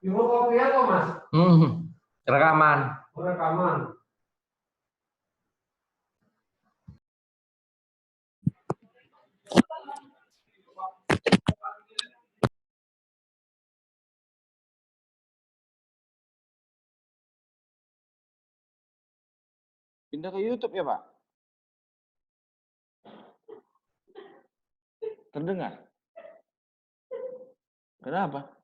Ibu kopi apa, Mas? Rekaman. Rekaman. Pindah ke YouTube ya, Pak? Terdengar? Kenapa?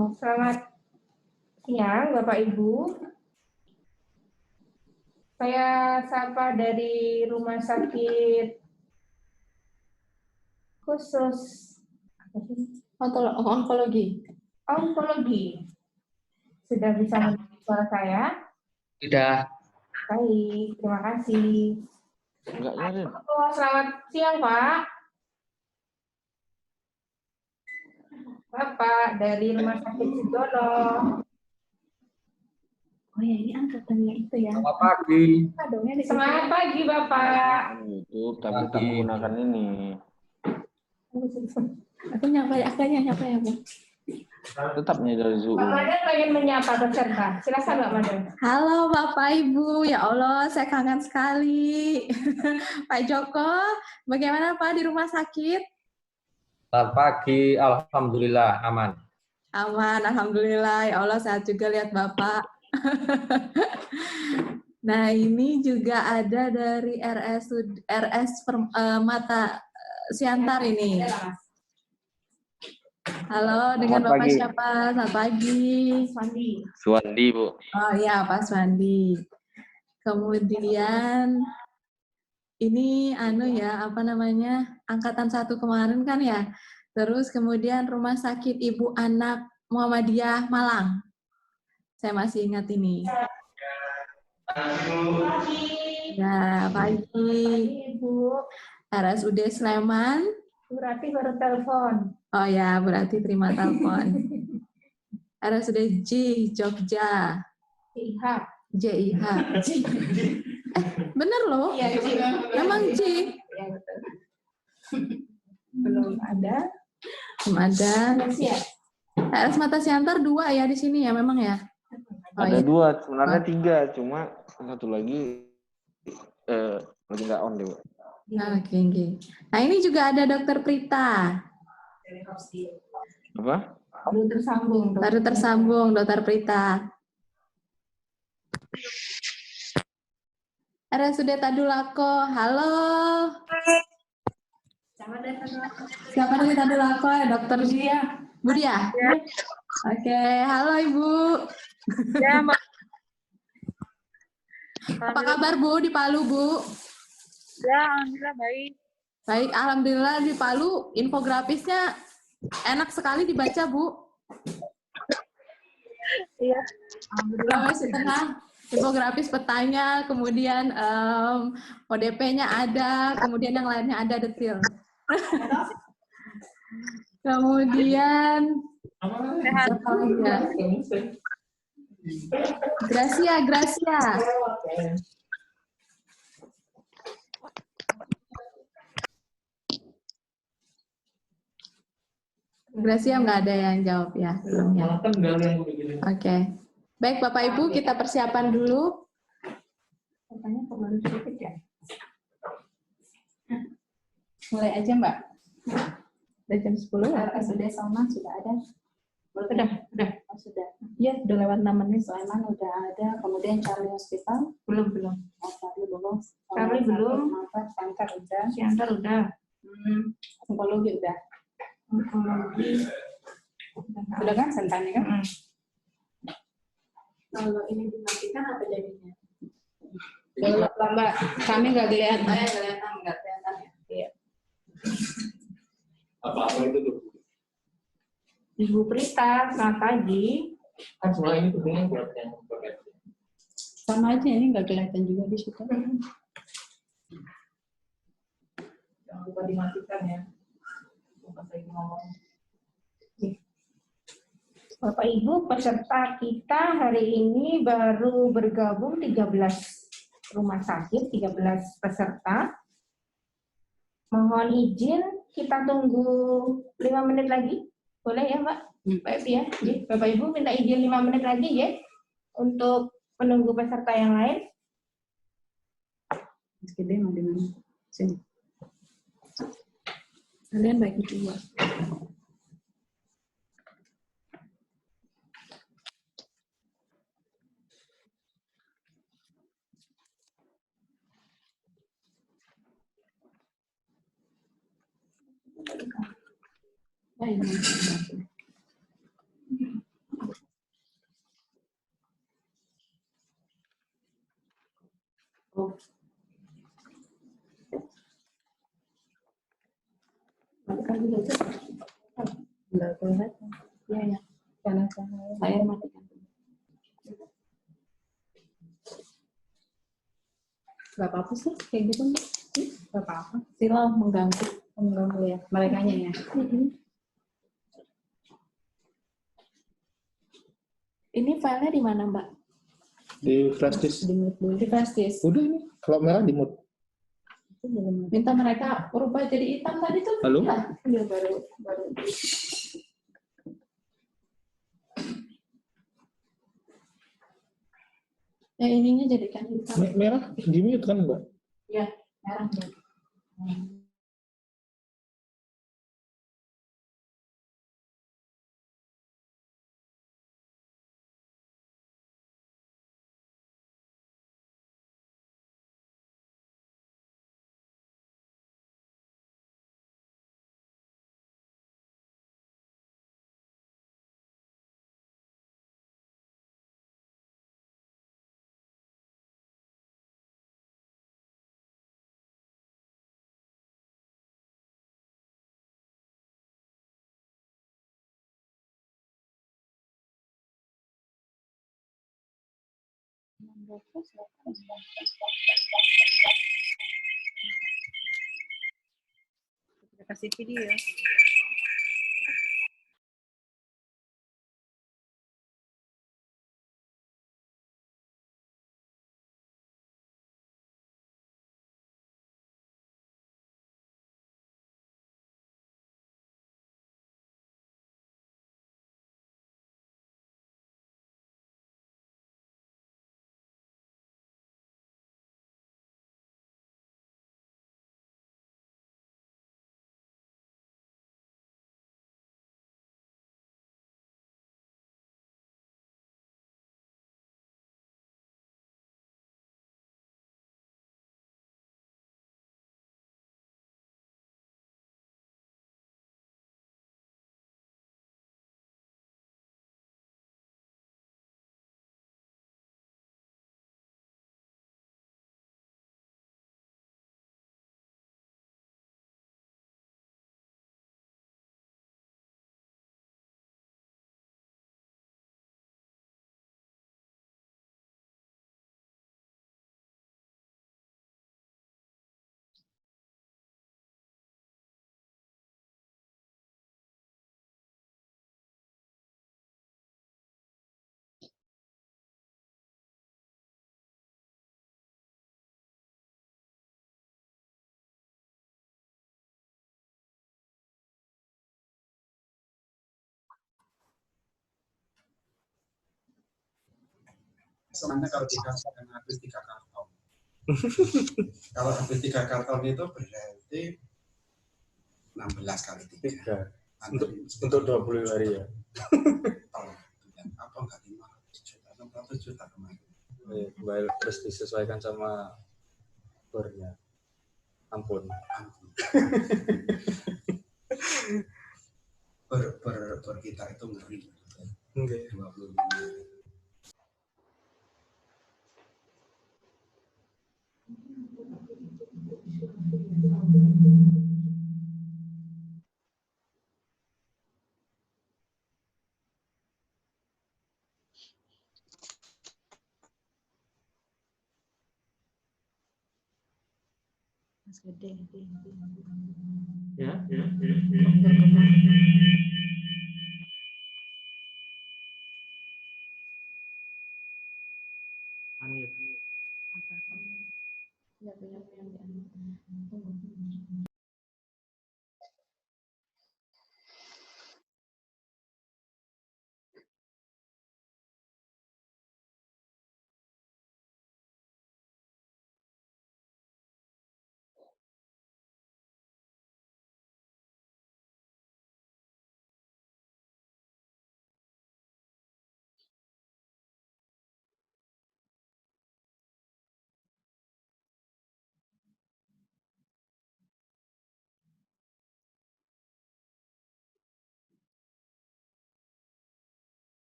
Selamat siang, Bapak Ibu. Saya sapa dari Rumah Sakit Khusus Onkologi. Onkologi. Sudah bisa mendengar suara saya? Sudah. Baik, terima kasih. Enggak nyarin. Selamat siang, Pak. Bapak dari Rumah Sakit Sudono. Oh ya, ini angkatannya itu ya. Selamat pagi. Selamat pagi, Bapak. YouTube, tapi tak menggunakan ini. Aku nyapa ya, Bu. Tetapnya dari Zoom. Pak Madan pengen menyapa peserta. Silakan, Pak Madan. Halo Bapak Ibu, ya Allah saya kangen sekali. Pak Joko, bagaimana Pak di rumah sakit? Selamat pagi. Alhamdulillah aman. Aman, Alhamdulillah. Ya Allah sehat juga lihat Bapak. Nah ini juga ada dari RS Mata Siantar ini. Halo, dengan Selamat Bapak pagi. siapa? Selamat pagi. Suwandi, Bu. Oh iya, Pak Swandi. Kemudian ini angkatan 1 kemarin kan ya. Terus kemudian Rumah Sakit Ibu Anak Muhammadiyah Malang. Saya masih ingat ini. Ya, pagi. Ibu. RSUD Sleman. Berarti baru telepon. Oh ya, berarti terima telepon. RSUD Jogja. JIH. Bener loh. Iya, Memang J. Ya, betul. Belum ada. Belum ada. RS Mata Siantar 2 ya di sini ya memang ya. Oh, Ada iya. 2, sebenarnya 3, cuma satu lagi lagi nggak on deh, Bu. Oke. Nah ini juga ada Dokter Prita. Apa? Baru tersambung Dokter Prita. RSUD Tadulako, halo. Siapa dari Tadulako? Dokter Budia. Oke, halo Ibu. Ya, Mbak. Apa kabar Bu di Palu Bu? Ya, alhamdulillah baik. Baik, alhamdulillah di Palu infografisnya enak sekali dibaca Bu. Iya. Alhamdulillah masih tenang. Infografis petanya, kemudian ODP-nya ada, kemudian yang lainnya ada detail. Kemudian Sehat. Gracia. Gracia nggak ada yang jawab ya sebelumnya. Oke. Baik Bapak Ibu, kita persiapan dulu. Katanya perlu sedikit ya. Mulai aja Mbak. Udah jam 10 ya? RSUD Salman sudah ada. Udah. Oh, sudah. Iya, udah lewat 6 menit. Sleman udah ada. Kemudian Charlie Hospital. Belum. Oh, Charlie belum. Charlie belum. Mata Siantar udah. Siantar udah. Onkologi udah. Onkologi. Udah kan sentannya kan? Kalau ini dimatikan apa jadinya? Gelap lah Mbak. Kami nggak kelihatan. Nggak kelihatan ya? Iya. Apa itu tuh? Ibu Prita, selamat pagi. Kan semua ini tentunya buat yang Sama aja ini nggak kelihatan juga di situ. Jangan lupa dimatikan ya. Lupa saya ngomong. Bapak Ibu, peserta kita hari ini baru bergabung 13 rumah sakit, 13 peserta. Mohon izin kita tunggu 5 menit lagi. Boleh ya, Mbak? Mbak Evi ya. Jadi, Bapak Ibu minta izin 5 menit lagi ya untuk menunggu peserta yang lain. Mas Gede mau di mana? Sini. Kalian bagi dua. Oh. Enggak kelihatan. Iya, ya. Karena cahaya. Saya matikan. Gak apa-apa sih, kayak gitu. Gak apa-apa. Sila mengganggu. Mengganggu ya, merekanya ya. Ini filenya di mana, Mbak? Di flash disk. Di mute dulu. Di flash disk. Udah ini, kalau merah di mute. Itu belum. Minta mereka berubah jadi hitam tadi tuh. Halo? Iya, baru. Ya ininya jadikan hitam. Merah di mute kan, Mbak? Ya, merah. Kita kasih video. Sebenarnya kalau dikatakan habis 3 karton. Kalau habis 3 karton itu berarti 16 kali 3. Untuk 20 hari ya. Apa enggak 500 juta, 600 juta kemarin. Kembali terus disesuaikan sama bornya. Ampun. Per kita itu ngeri. Oke. 25. Mas Gede. Ya. Anit. Ya, punya yang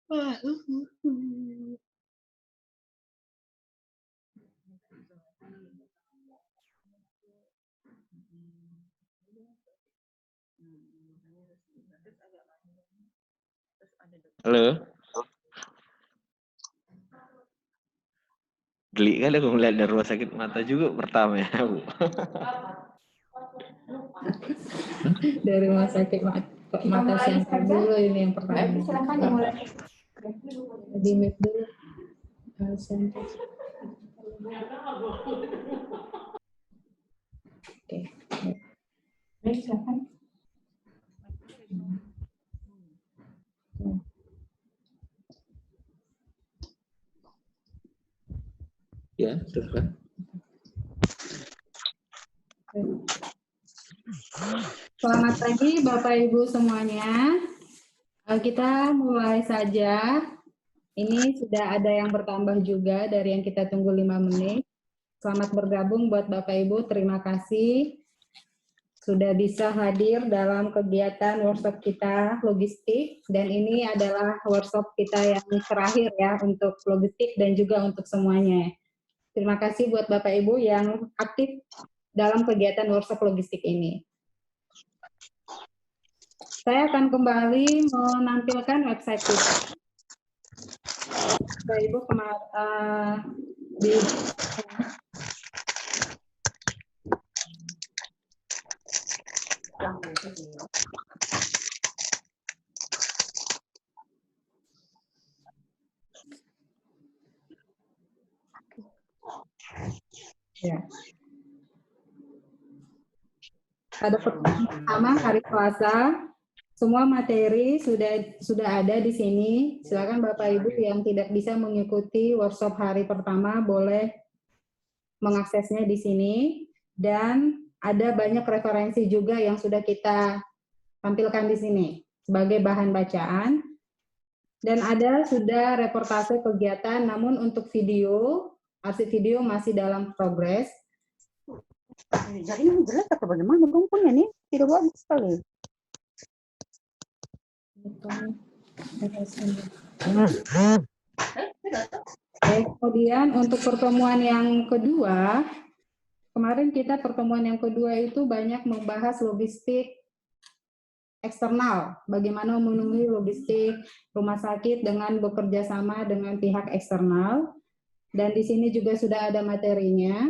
Halo. Geli kali aku melihat dari rumah sakit mata juga pertama ya, Bu. Dari rumah sakit mata Siantar dulu ini yang pertama. Silakan dimulai. Di mute dulu. Siantar. Oke. Baik, silakan. Ya, silakan. Selamat pagi Bapak Ibu semuanya. Kita mulai saja. Ini sudah ada yang bertambah juga dari yang kita tunggu 5 menit. Selamat bergabung buat Bapak Ibu, terima kasih sudah bisa hadir dalam kegiatan workshop kita logistik, dan ini adalah workshop kita yang terakhir ya untuk logistik dan juga untuk semuanya. Terima kasih buat Bapak Ibu yang aktif dalam kegiatan workshop logistik ini. Saya akan kembali menampilkan website kita. Bapak Ibu ya. Pada pertemuan pertama hari Selasa, semua materi sudah ada di sini. Silakan Bapak Ibu yang tidak bisa mengikuti workshop hari pertama boleh mengaksesnya di sini, dan ada banyak referensi juga yang sudah kita tampilkan di sini sebagai bahan bacaan. Dan ada sudah reportase kegiatan, namun untuk video, arsip video masih dalam progres. Jadi ini jelek atau bagaimana dong punya nih? Tidak bagus sekali. Kemudian untuk pertemuan yang kedua, kemarin kita pertemuan yang kedua itu banyak membahas logistik eksternal, bagaimana memenuhi logistik rumah sakit dengan bekerja sama dengan pihak eksternal. Dan di sini juga sudah ada materinya.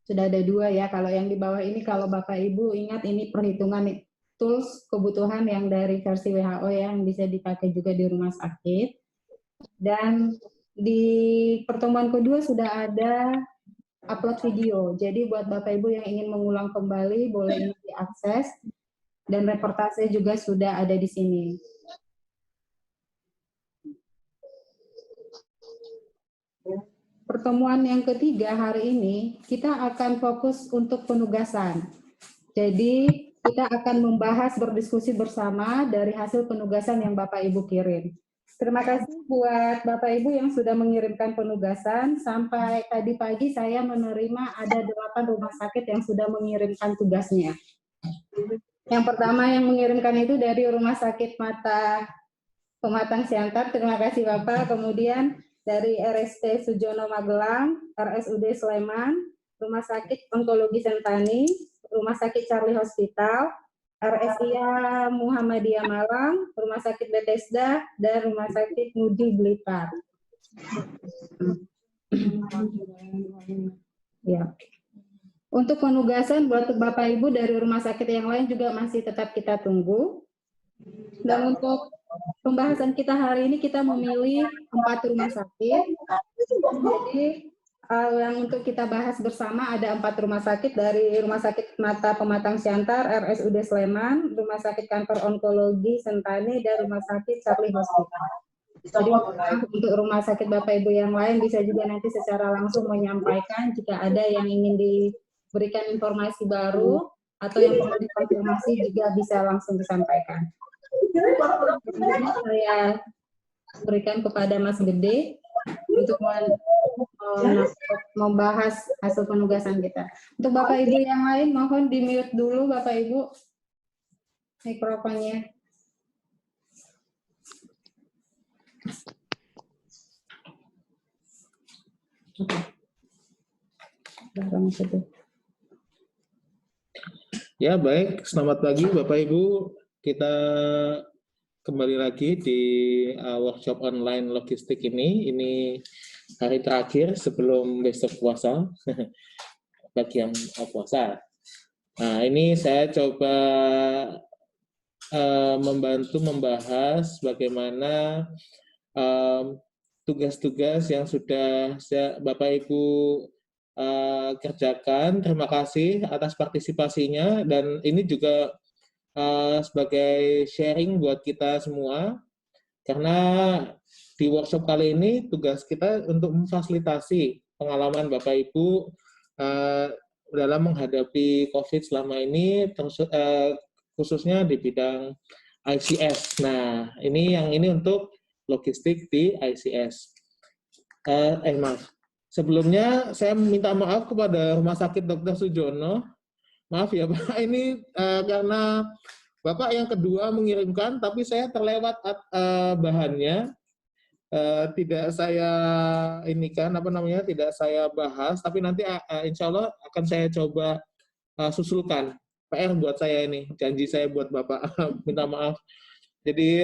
Sudah ada 2 ya, kalau yang di bawah ini kalau Bapak Ibu ingat ini perhitungan tools kebutuhan yang dari versi WHO yang bisa dipakai juga di rumah sakit. Dan di pertemuan kedua sudah ada upload video, jadi buat Bapak Ibu yang ingin mengulang kembali boleh diakses, dan reportase juga sudah ada di sini. Pertemuan yang ketiga hari ini, kita akan fokus untuk penugasan. Jadi, kita akan membahas berdiskusi bersama dari hasil penugasan yang Bapak Ibu kirim. Terima kasih buat Bapak Ibu yang sudah mengirimkan penugasan. Sampai tadi pagi saya menerima ada 8 rumah sakit yang sudah mengirimkan tugasnya. Yang pertama yang mengirimkan itu dari Rumah Sakit Mata Pematang Siantar, terima kasih Bapak. Kemudian dari RST Sujono Magelang, RSUD Sleman, Rumah Sakit Onkologi Sentani, Rumah Sakit Charlie Hospital, RSIA Muhammadiyah Malang, Rumah Sakit Bethesda, dan Rumah Sakit Ngudi Blitar. Ya. Untuk penugasan buat Bapak Ibu dari rumah sakit yang lain juga masih tetap kita tunggu. Dan untuk pembahasan kita hari ini kita memilih 4 rumah sakit. Jadi yang untuk kita bahas bersama ada 4 rumah sakit, dari Rumah Sakit Mata Pematang Siantar, RSUD Sleman, Rumah Sakit Kanker Onkologi Sentani, dan Rumah Sakit Charlie Hospital. Jadi untuk rumah sakit Bapak Ibu yang lain bisa juga nanti secara langsung menyampaikan jika ada yang ingin diberikan informasi baru atau yang perlu dikonfirmasi juga bisa langsung disampaikan. Saya berikan kepada Mas Gede untuk membahas hasil penugasan kita. Untuk Bapak Ibu yang lain mohon di-mute dulu Bapak Ibu mikrofonnya. Ya, baik. Selamat pagi Bapak Ibu. Kita kembali lagi di workshop online logistik ini. Ini hari terakhir sebelum besok puasa. Bagi yang puasa. Nah, ini saya coba membantu membahas bagaimana tugas-tugas yang sudah Bapak Ibu kerjakan. Terima kasih atas partisipasinya, dan ini juga sebagai sharing buat kita semua, karena di workshop kali ini tugas kita untuk memfasilitasi pengalaman Bapak Ibu dalam menghadapi COVID selama ini, khususnya di bidang ICS. Nah, ini untuk logistik di ICS. Maaf. Sebelumnya saya minta maaf kepada Rumah Sakit Dr. Sujono. Maaf ya Pak, ini karena Bapak yang kedua mengirimkan, tapi saya terlewat bahannya. Tidak saya tidak saya bahas, tapi nanti insya Allah akan saya coba susulkan. PR buat saya ini, janji saya buat Bapak. Minta maaf. Jadi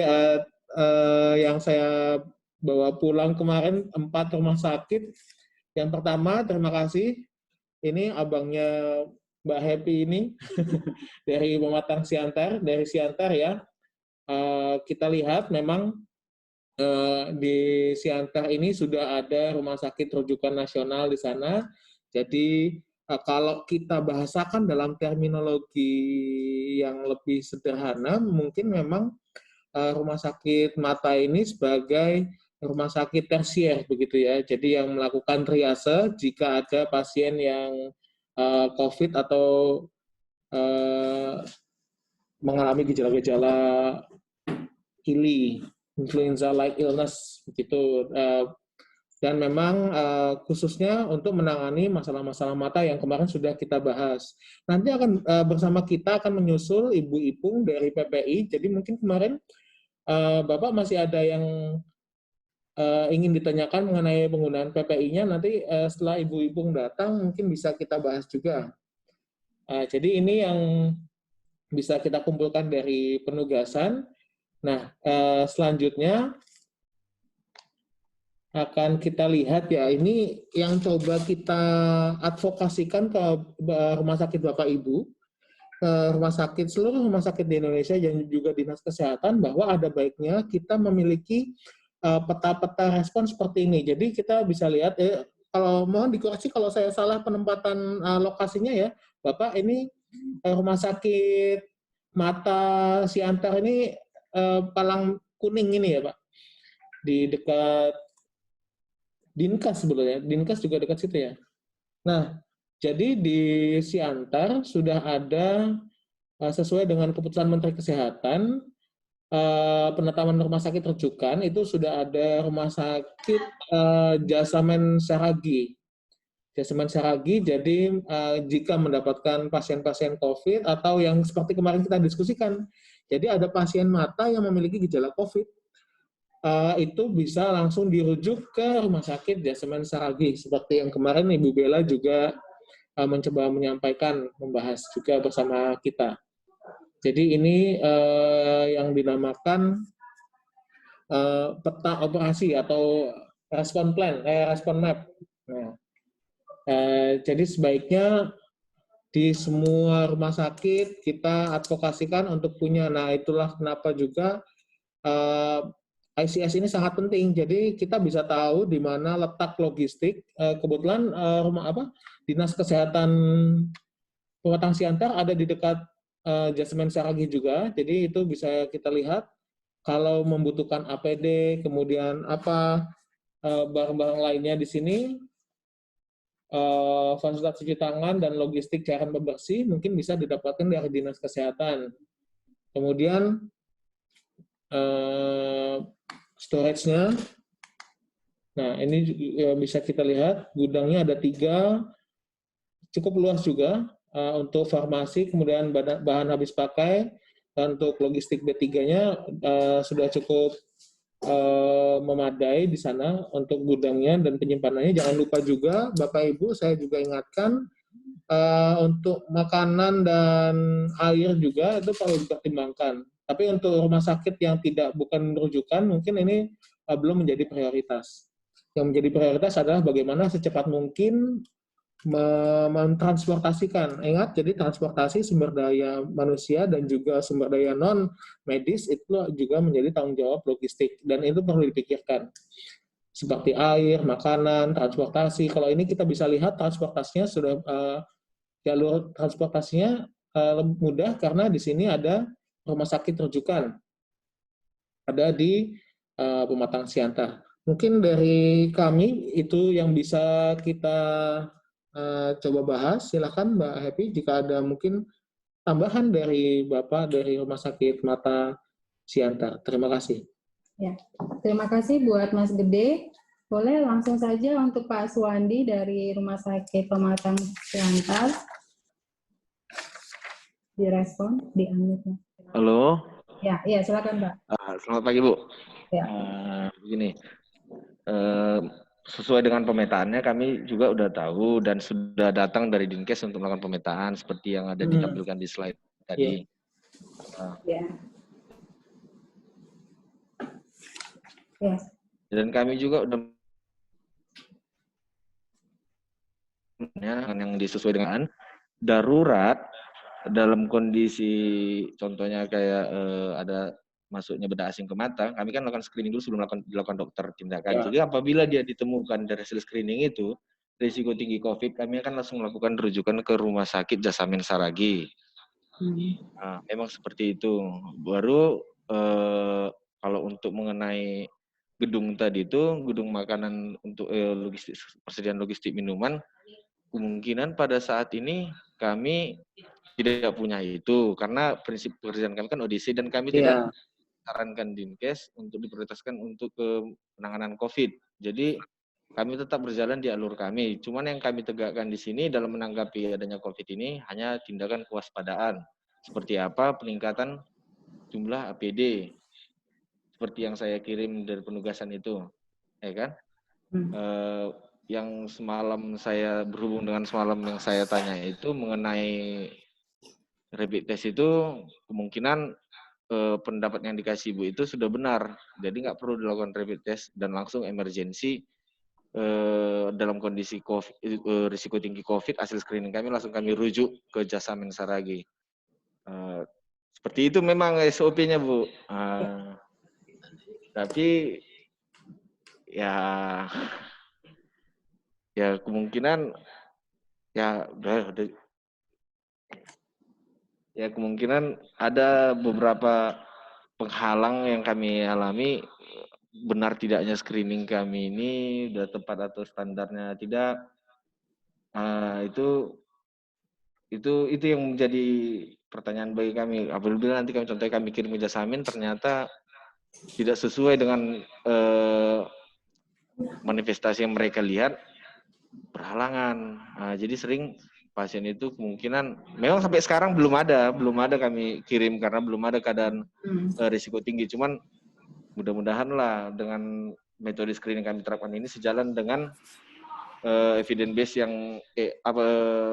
yang saya bawa pulang kemarin 4 rumah sakit. Yang pertama, terima kasih. Ini abangnya Mbak Happy ini dari Pematang Siantar, dari Siantar ya. Kita lihat memang di Siantar ini sudah ada rumah sakit rujukan nasional di sana. Jadi kalau kita bahasakan dalam terminologi yang lebih sederhana, mungkin memang rumah sakit mata ini sebagai rumah sakit tersier begitu ya. Jadi yang melakukan triase jika ada pasien yang COVID atau mengalami gejala-gejala ILI, influenza-like illness, begitu. Dan memang khususnya untuk menangani masalah-masalah mata yang kemarin sudah kita bahas. Nanti akan bersama kita akan menyusul Ibu Ipung dari PPI. Jadi mungkin kemarin Bapak masih ada yang ingin ditanyakan mengenai penggunaan PPI-nya. Nanti setelah Ibu Ipung datang mungkin bisa kita bahas juga. Jadi ini yang bisa kita kumpulkan dari penugasan. Nah, selanjutnya akan kita lihat ya, ini yang coba kita advokasikan ke rumah sakit Bapak Ibu, ke seluruh rumah sakit di Indonesia dan juga dinas kesehatan, bahwa ada baiknya kita memiliki peta-peta respon seperti ini. Jadi kita bisa lihat, kalau mohon dikoreksi kalau saya salah penempatan lokasinya ya, Bapak, ini rumah sakit mata Siantar ini Palang Kuning ini ya Pak, di dekat Dinkas sebetulnya, Dinkas juga dekat situ ya. Nah, jadi di Siantar sudah ada sesuai dengan keputusan Menteri Kesehatan, penetapan rumah sakit rujukan itu sudah ada rumah sakit Jasamen Saragi. Jasamen Saragi, jadi jika mendapatkan pasien-pasien COVID atau yang seperti kemarin kita diskusikan, jadi ada pasien mata yang memiliki gejala COVID, itu bisa langsung dirujuk ke rumah sakit Jasamen Saragi, seperti yang kemarin Ibu Bella juga mencoba menyampaikan, membahas juga bersama kita. Jadi ini yang dinamakan peta operasi atau respon plan, respon map. Nah, jadi sebaiknya di semua rumah sakit kita advokasikan untuk punya. Nah, itulah kenapa juga ICS ini sangat penting. Jadi kita bisa tahu di mana letak logistik. Kebetulan Dinas Kesehatan Pematang Siantar ada di dekat Jasamen Saragi juga. Jadi itu bisa kita lihat kalau membutuhkan APD, kemudian apa barang-barang lainnya di sini. Fasilitas cuci tangan dan logistik cairan pembersih mungkin bisa didapatkan dari Dinas Kesehatan. Kemudian storage-nya, nah ini bisa kita lihat gudangnya ada 3, cukup luas juga untuk farmasi, kemudian bahan habis pakai, dan untuk logistik B3-nya sudah cukup memadai di sana untuk gudangnya dan penyimpanannya. Jangan lupa juga Bapak Ibu, saya juga ingatkan untuk makanan dan air juga itu perlu dipertimbangkan. Tapi untuk rumah sakit yang bukan rujukan, mungkin ini belum menjadi prioritas. Yang menjadi prioritas adalah bagaimana secepat mungkin mentransportasikan. Ingat, jadi transportasi sumber daya manusia dan juga sumber daya non medis itu juga menjadi tanggung jawab logistik dan itu perlu dipikirkan. Seperti air, makanan, transportasi. Kalau ini kita bisa lihat transportasinya sudah jalur transportasinya mudah karena di sini ada rumah sakit rujukan. Ada di Pematang Siantar. Mungkin dari kami itu yang bisa kita coba bahas. Silakan Mbak Happy jika ada mungkin tambahan dari Bapak dari Rumah Sakit Mata Siantar. Terima kasih. Ya, terima kasih buat Mas Gede. Boleh langsung saja untuk Pak Suwandi dari Rumah Sakit Pematang Siantar. Direspon, di-unmute. Halo. Ya, silakan Pak. Selamat pagi Bu. Ya. Begini. Sesuai dengan pemetaannya kami juga udah tahu dan sudah datang dari Dinkes untuk melakukan pemetaan seperti yang ada ditampilkan di slide tadi. Dan kami juga udah yang disesuai dengan darurat dalam kondisi contohnya kayak ada masuknya bedah asing ke mata, kami kan melakukan screening dulu sebelum dilakukan dokter tindakan. Jadi apabila dia ditemukan dari hasil screening itu risiko tinggi COVID, kami akan langsung melakukan rujukan ke Rumah Sakit Jasamin Saragi. Nah, memang seperti itu. Baru kalau untuk mengenai gedung tadi itu, gedung makanan untuk logistik, persediaan logistik minuman, kemungkinan pada saat ini kami tidak punya itu karena prinsip pekerjaan kami kan ODC dan kami tidak sarankan Dinkes untuk diprioritaskan untuk penanganan COVID. Jadi kami tetap berjalan di alur kami. Cuman yang kami tegakkan di sini dalam menanggapi adanya COVID ini hanya tindakan kewaspadaan. Seperti apa peningkatan jumlah APD. Seperti yang saya kirim dari penugasan itu. Ya kan? Yang semalam saya berhubung dengan semalam yang saya tanya itu mengenai rapid test itu kemungkinan pendapat yang dikasih Ibu itu sudah benar. Jadi nggak perlu dilakukan rapid test dan langsung emergensi dalam kondisi COVID, risiko tinggi COVID, hasil screening kami langsung kami rujuk ke Jasamin Saragi. Seperti itu memang SOP-nya Bu. Tapi ya kemungkinan kemungkinan ada beberapa penghalang yang kami alami, benar tidaknya screening kami ini sudah tepat atau standarnya tidak. Itu yang menjadi pertanyaan bagi kami. Apabila nanti contohnya kami kirim ke Jasamin ternyata tidak sesuai dengan manifestasi yang mereka lihat, berhalangan. Jadi sering pasien itu kemungkinan memang sampai sekarang belum ada kami kirim karena belum ada keadaan risiko tinggi. Cuman mudah-mudahan lah dengan metode screening kami terapkan ini sejalan dengan evidence base yang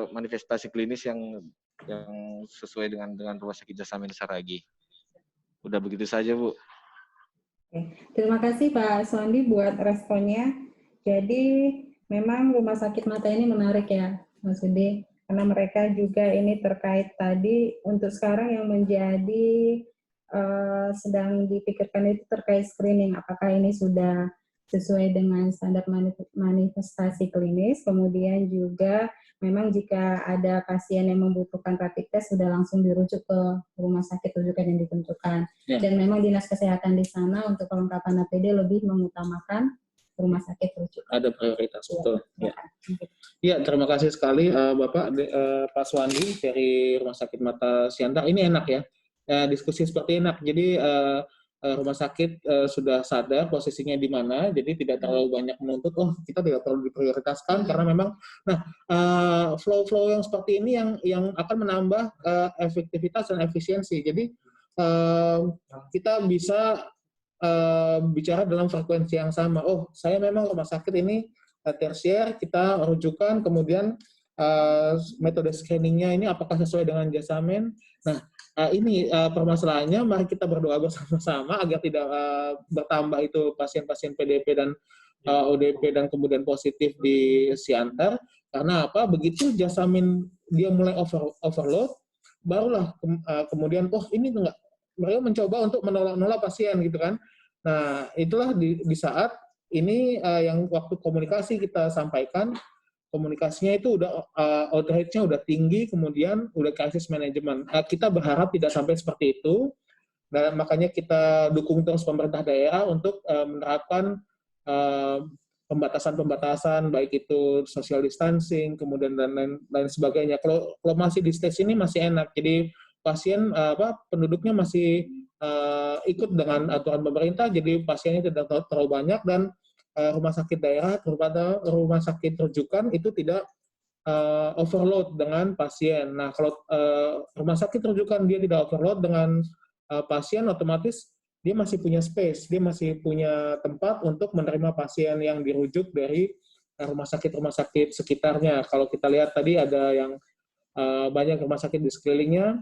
manifestasi klinis yang sesuai dengan Rumah Sakit Jasamin Saragi. Udah begitu saja Bu. Terima kasih Pak Suwandi buat responnya. Jadi memang Rumah Sakit Mata ini menarik ya Mas Udi, karena mereka juga ini terkait tadi untuk sekarang yang menjadi sedang dipikirkan itu terkait screening, apakah ini sudah sesuai dengan standar manifestasi klinis, kemudian juga memang jika ada pasien yang membutuhkan rapid test sudah langsung dirujuk ke rumah sakit rujukan yang ditentukan. Dan memang dinas kesehatan di sana untuk kelengkapan APD lebih mengutamakan rumah sakit rujukan. Ada prioritas, betul. Ya, terima kasih sekali Bapak Pak Suwandi dari Rumah Sakit Mata Siantar. Ini enak ya, diskusi seperti enak. Jadi rumah sakit sudah sadar posisinya di mana, jadi tidak terlalu banyak menuntut, kita tidak perlu diprioritaskan, karena memang, flow-flow yang seperti ini yang akan menambah efektivitas dan efisiensi. Jadi kita bisa bicara dalam frekuensi yang sama. Oh, saya memang rumah sakit ini tersier, kita rujukan, kemudian metode screeningnya ini apakah sesuai dengan Jasamen. Nah, ini permasalahannya, mari kita berdoa bersama-sama agar tidak bertambah itu pasien-pasien PDP dan ODP dan kemudian positif di Siantar. Karena apa? Begitu Jasamen dia mulai overload, barulah kemudian, oh ini enggak, mereka mencoba untuk menolak pasien gitu kan. Nah, itulah di saat ini yang waktu komunikasi kita sampaikan, komunikasinya itu udah outrage-nya udah tinggi, kemudian udah krisis manajemen. Kita berharap tidak sampai seperti itu, dan makanya kita dukung terus pemerintah daerah untuk menerapkan pembatasan-pembatasan, baik itu social distancing, kemudian dan lain sebagainya. Kalau masih di stage ini masih enak, jadi pasien penduduknya masih ikut dengan aturan pemerintah, jadi pasiennya tidak terlalu banyak, dan rumah sakit daerah, terutama rumah sakit rujukan itu tidak overload dengan pasien. Nah, kalau rumah sakit rujukan dia tidak overload dengan pasien, otomatis dia masih punya space, dia masih punya tempat untuk menerima pasien yang dirujuk dari rumah sakit sekitarnya. Kalau kita lihat tadi ada yang banyak rumah sakit di sekelilingnya,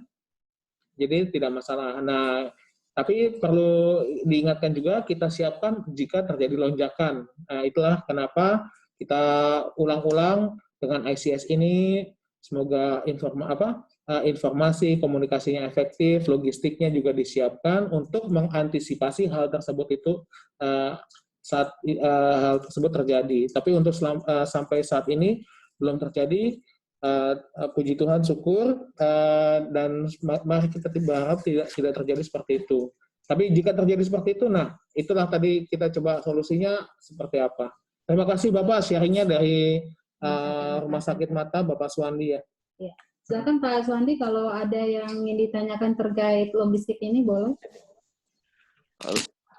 jadi tidak masalah. Nah, tapi perlu diingatkan juga, kita siapkan jika terjadi lonjakan. Nah, itulah kenapa kita ulang-ulang dengan ICS ini, semoga informasi, komunikasinya efektif, logistiknya juga disiapkan untuk mengantisipasi hal tersebut itu saat hal tersebut terjadi. Tapi untuk sampai saat ini belum terjadi. Puji Tuhan, syukur, dan mari kita berharap tidak terjadi seperti itu. Tapi jika terjadi seperti itu, nah itulah tadi kita coba solusinya seperti apa. Terima kasih Bapak sharingnya dari Rumah Sakit Mata, Bapak Suwandi ya. Ya. Silakan Pak Suwandi, kalau ada yang ingin ditanyakan terkait logistik ini boleh.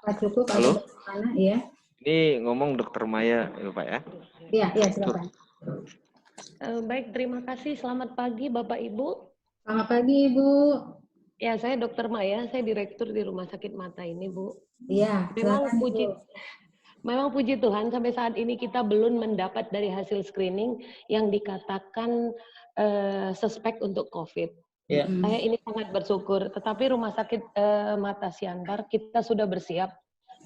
Pak cukup. Halo. Mana? Iya. Ini ngomong Dokter Maya ya Pak ya. Iya, silakan. Baik, terima kasih. Selamat pagi Bapak Ibu. Selamat pagi Ibu. Ya, saya Dokter Maya, saya direktur di Rumah Sakit Mata ini, Bu. Iya. Memang puji Tuhan sampai saat ini kita belum mendapat dari hasil screening yang dikatakan suspek untuk COVID. Yeah. Saya ini sangat bersyukur. Tetapi Rumah Sakit Mata Siantar kita sudah bersiap.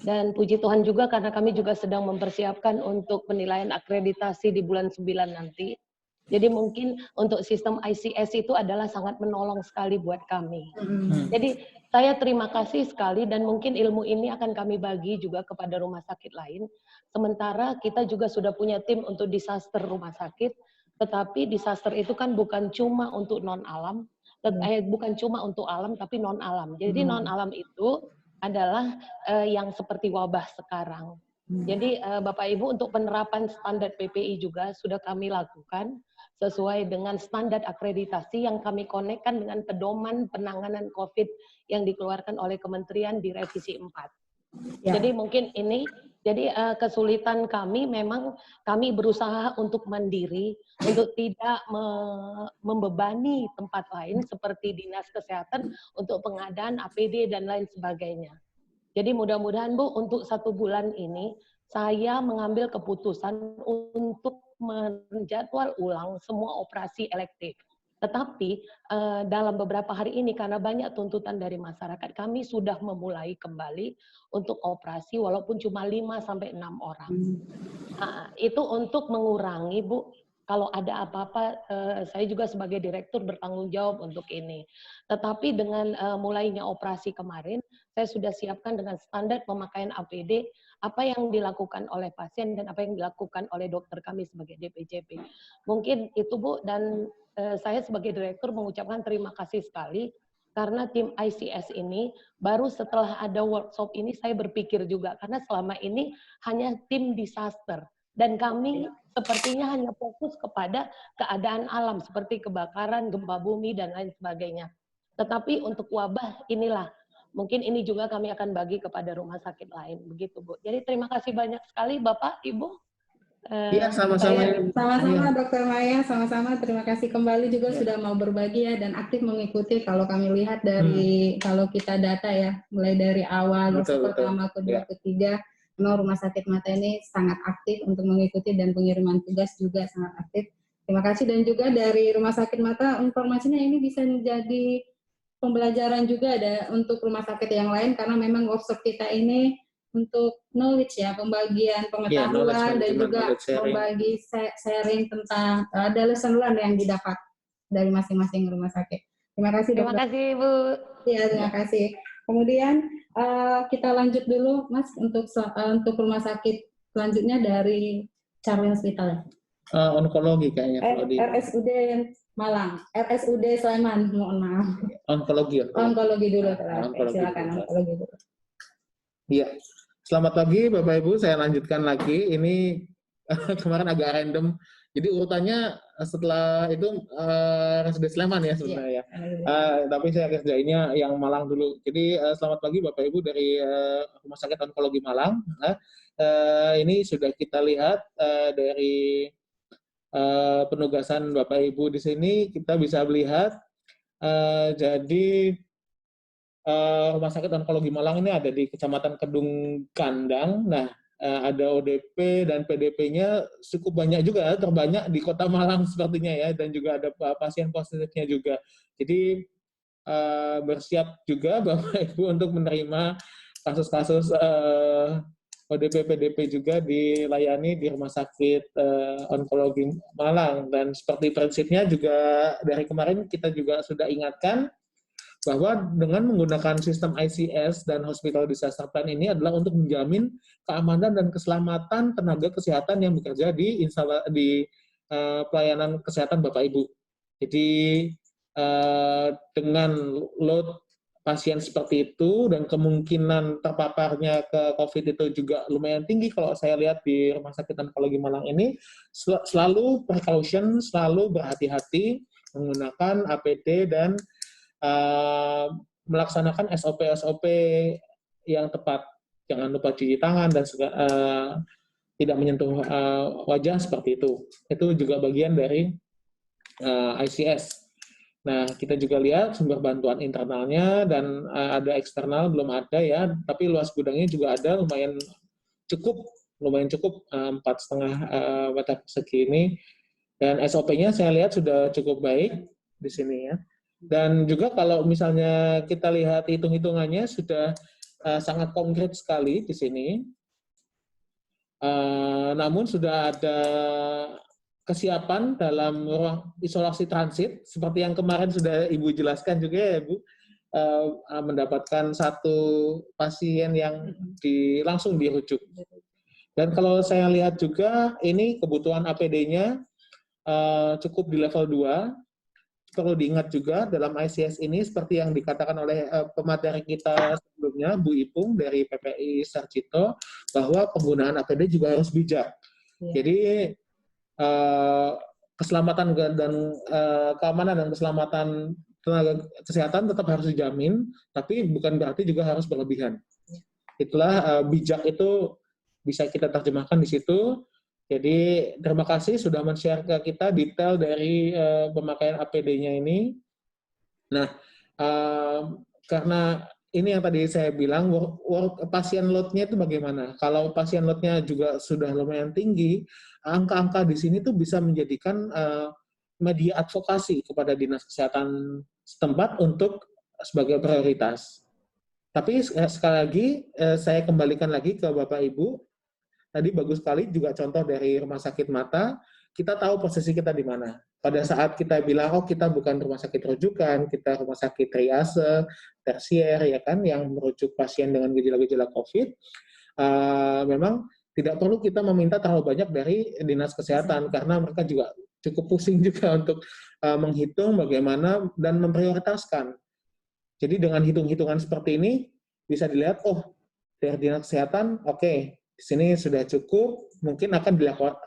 Dan puji Tuhan juga karena kami juga sedang mempersiapkan untuk penilaian akreditasi di bulan 9 nanti. Jadi mungkin untuk sistem ICS itu adalah sangat menolong sekali buat kami. Jadi saya terima kasih sekali, dan mungkin ilmu ini akan kami bagi juga kepada rumah sakit lain. Sementara kita juga sudah punya tim untuk disaster rumah sakit, tetapi disaster itu kan bukan cuma untuk non-alam, bukan cuma untuk alam tapi non-alam. Jadi non-alam itu adalah yang seperti wabah sekarang. Jadi Bapak Ibu, untuk penerapan standar PPI juga sudah kami lakukan sesuai dengan standar akreditasi yang kami konekkan dengan pedoman penanganan COVID yang dikeluarkan oleh Kementerian di revisi 4. Ya. Jadi mungkin ini, jadi kesulitan kami memang kami berusaha untuk mandiri, untuk tidak membebani tempat lain seperti Dinas Kesehatan untuk pengadaan APD dan lain sebagainya. Jadi mudah-mudahan Bu, untuk 1 bulan ini saya mengambil keputusan untuk menjadwal ulang semua operasi elektif. Tetapi dalam beberapa hari ini karena banyak tuntutan dari masyarakat, kami sudah memulai kembali untuk operasi walaupun cuma 5-6 orang. Nah, itu untuk mengurangi Bu, kalau ada apa-apa saya juga sebagai direktur bertanggung jawab untuk ini. Tetapi dengan mulainya operasi kemarin, saya sudah siapkan dengan standar pemakaian APD, apa yang dilakukan oleh pasien dan apa yang dilakukan oleh dokter kami sebagai DPJP. Mungkin itu Bu, dan saya sebagai direktur mengucapkan terima kasih sekali karena tim ICS ini baru setelah ada workshop ini saya berpikir juga, karena selama ini hanya tim disaster dan kami sepertinya hanya fokus kepada keadaan alam seperti kebakaran, gempa bumi dan lain sebagainya. Tetapi untuk wabah inilah, mungkin ini juga kami akan bagi kepada rumah sakit lain, begitu Bu. Jadi terima kasih banyak sekali Bapak, Ibu. Iya, sama-sama. Sama-sama Dokter Maya, sama-sama. Terima kasih kembali juga sudah mau berbagi ya dan aktif mengikuti. Kalau kami lihat dari kalau kita data ya, mulai dari awal Betul, pertama, kedua, ketiga, memang Rumah Sakit Mata ini sangat aktif untuk mengikuti dan pengiriman tugas juga sangat aktif. Terima kasih dan juga dari Rumah Sakit Mata informasinya ini bisa menjadi pembelajaran juga ada untuk rumah sakit yang lain karena memang workshop kita ini untuk knowledge ya, pembagian pengetahuan dan juga membagi sharing tentang ada lesson learn yang didapat dari masing-masing rumah sakit. Terima kasih Dokter. Terima kasih Bu. Ya, terima kasih. Kemudian kita lanjut dulu Mas untuk rumah sakit selanjutnya dari Charles Hospital. Onkologi kayaknya. RSUD Malang, RSUD Sleman, mohon maaf. Onkologi. Onkologi dulu, silakan onkologi dulu. Iya. Selamat pagi Bapak Ibu, saya lanjutkan lagi. Ini kemarin agak random. Jadi urutannya setelah itu RSUD Sleman ya sebenarnya. Tapi saya kerjainnya yang Malang dulu. Jadi selamat pagi Bapak Ibu dari Rumah Sakit Onkologi Malang. Ini sudah kita lihat dari penugasan Bapak Ibu di sini, kita bisa melihat jadi Rumah Sakit Onkologi Malang ini ada di Kecamatan Kedung Kandang. Nah, ada ODP dan PDP-nya cukup banyak juga, terbanyak di Kota Malang sepertinya ya, dan juga ada pasien positifnya juga. Jadi bersiap juga Bapak Ibu untuk menerima kasus-kasus ODP PDP juga dilayani di Rumah Sakit Onkologi Malang. Dan seperti prinsipnya juga dari kemarin kita juga sudah ingatkan bahwa dengan menggunakan sistem ICS dan Hospital Disaster Plan ini adalah untuk menjamin keamanan dan keselamatan tenaga kesehatan yang bekerja di pelayanan kesehatan Bapak Ibu. Jadi dengan load pasien seperti itu dan kemungkinan terpaparnya ke COVID itu juga lumayan tinggi kalau saya lihat di Rumah Sakit Onkologi Malang ini, selalu precaution, selalu berhati-hati menggunakan APD dan melaksanakan SOP-SOP yang tepat. Jangan lupa cuci tangan dan tidak menyentuh wajah seperti itu. Itu juga bagian dari ICS. Nah, kita juga lihat sumber bantuan internalnya dan ada eksternal belum ada ya, tapi luas gudangnya juga ada lumayan cukup 4,5 meter persegi ini. Dan SOP-nya saya lihat sudah cukup baik di sini ya. Dan juga kalau misalnya kita lihat hitung-hitungannya sudah sangat konkret sekali di sini. Namun sudah ada kesiapan dalam ruang isolasi transit, seperti yang kemarin sudah Ibu jelaskan juga ya Bu, mendapatkan satu pasien yang langsung dirujuk. Dan kalau saya lihat juga, ini kebutuhan APD-nya cukup di level 2, perlu diingat juga dalam ICS ini seperti yang dikatakan oleh pemateri kita sebelumnya, Bu Ipung dari PPI Sarjito, bahwa penggunaan APD juga harus bijak. Ya. Jadi keselamatan dan keamanan dan keselamatan tenaga kesehatan tetap harus dijamin, tapi bukan berarti juga harus berlebihan. Itulah bijak itu bisa kita terjemahkan di situ. Jadi terima kasih sudah men-share ke kita detail dari pemakaian APD-nya ini. Nah, karena ini yang tadi saya bilang, pasien load-nya itu bagaimana? Kalau pasien load-nya juga sudah lumayan tinggi, angka-angka di sini tuh bisa menjadikan media advokasi kepada dinas kesehatan setempat untuk sebagai prioritas. Tapi sekali lagi, saya kembalikan lagi ke Bapak Ibu. Tadi bagus sekali juga contoh dari Rumah Sakit Mata, kita tahu posisi kita di mana. Pada saat kita bilang, oh kita bukan rumah sakit rujukan, kita rumah sakit triase, tersier, ya kan, yang merujuk pasien dengan gejala-gejala COVID, memang tidak perlu kita meminta terlalu banyak dari dinas kesehatan, karena mereka juga cukup pusing juga untuk menghitung bagaimana dan memprioritaskan. Jadi dengan hitung-hitungan seperti ini, bisa dilihat, oh dari dinas kesehatan, oke, di sini sudah cukup, mungkin akan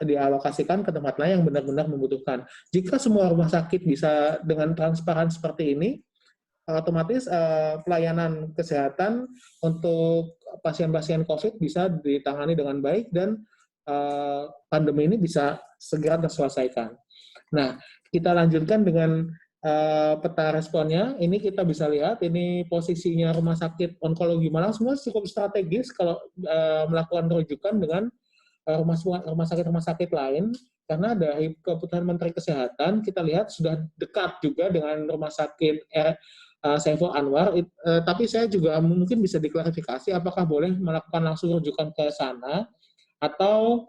dialokasikan ke tempat lain yang benar-benar membutuhkan. Jika semua rumah sakit bisa dengan transparan seperti ini, otomatis pelayanan kesehatan untuk pasien-pasien COVID bisa ditangani dengan baik dan pandemi ini bisa segera terselesaikan. Nah, kita lanjutkan dengan peta responnya. Ini kita bisa lihat, ini posisinya Rumah Sakit Onkologi Malang semua cukup strategis kalau melakukan rujukan dengan rumah sakit lain, karena dari keputusan Menteri Kesehatan kita lihat sudah dekat juga dengan Rumah Sakit Saiful Anwar. Tapi saya juga mungkin bisa diklarifikasi apakah boleh melakukan langsung rujukan ke sana atau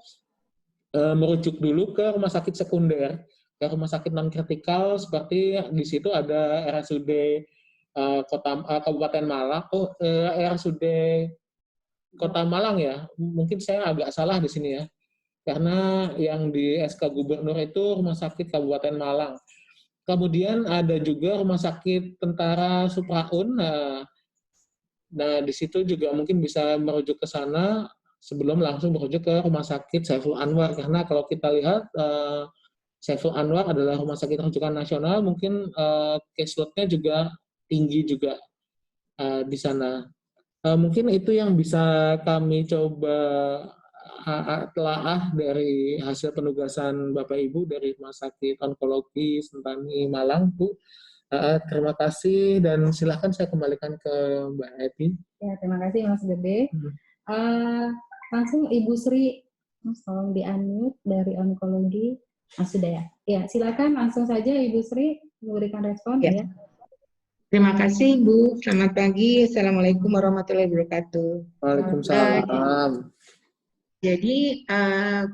merujuk dulu ke rumah sakit sekunder, ke rumah sakit non kritikal seperti di situ ada RSUD Kabupaten Malang, RSUD Kota Malang ya, mungkin saya agak salah di sini ya, karena yang di SK Gubernur itu Rumah Sakit Kabupaten Malang. Kemudian ada juga Rumah Sakit Tentara Supraun. Nah, di situ juga mungkin bisa merujuk ke sana sebelum langsung merujuk ke Rumah Sakit Saiful Anwar, karena kalau kita lihat Saiful Anwar adalah rumah sakit rujukan nasional, mungkin caseload-nya juga tinggi juga di sana. Mungkin itu yang bisa kami coba telaah dari hasil penugasan Bapak Ibu dari Rumah Sakit Onkologi Sentani Malang, Bu. Terima kasih dan silahkan saya kembalikan ke Mbak Eti. Ya, terima kasih Mas Gede. Langsung Ibu Sri, tolong di-unmute dari onkologi. Sudah ya? Ya, silakan langsung saja Ibu Sri memberikan respon ya. Terima kasih Bu, selamat pagi. Assalamualaikum warahmatullahi wabarakatuh. Waalaikumsalam. Jadi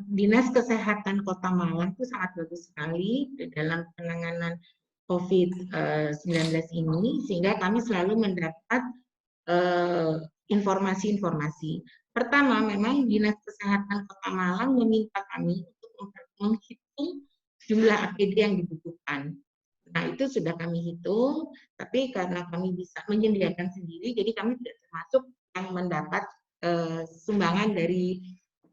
Dinas Kesehatan Kota Malang itu sangat bagus sekali dalam penanganan COVID-19 ini, sehingga kami selalu mendapat informasi-informasi. Pertama, memang Dinas Kesehatan Kota Malang meminta kami untuk menghitung jumlah APD yang dibutuhkan. Nah, itu sudah kami hitung, tapi karena kami bisa menyediakan sendiri, jadi kami tidak termasuk yang mendapat sumbangan dari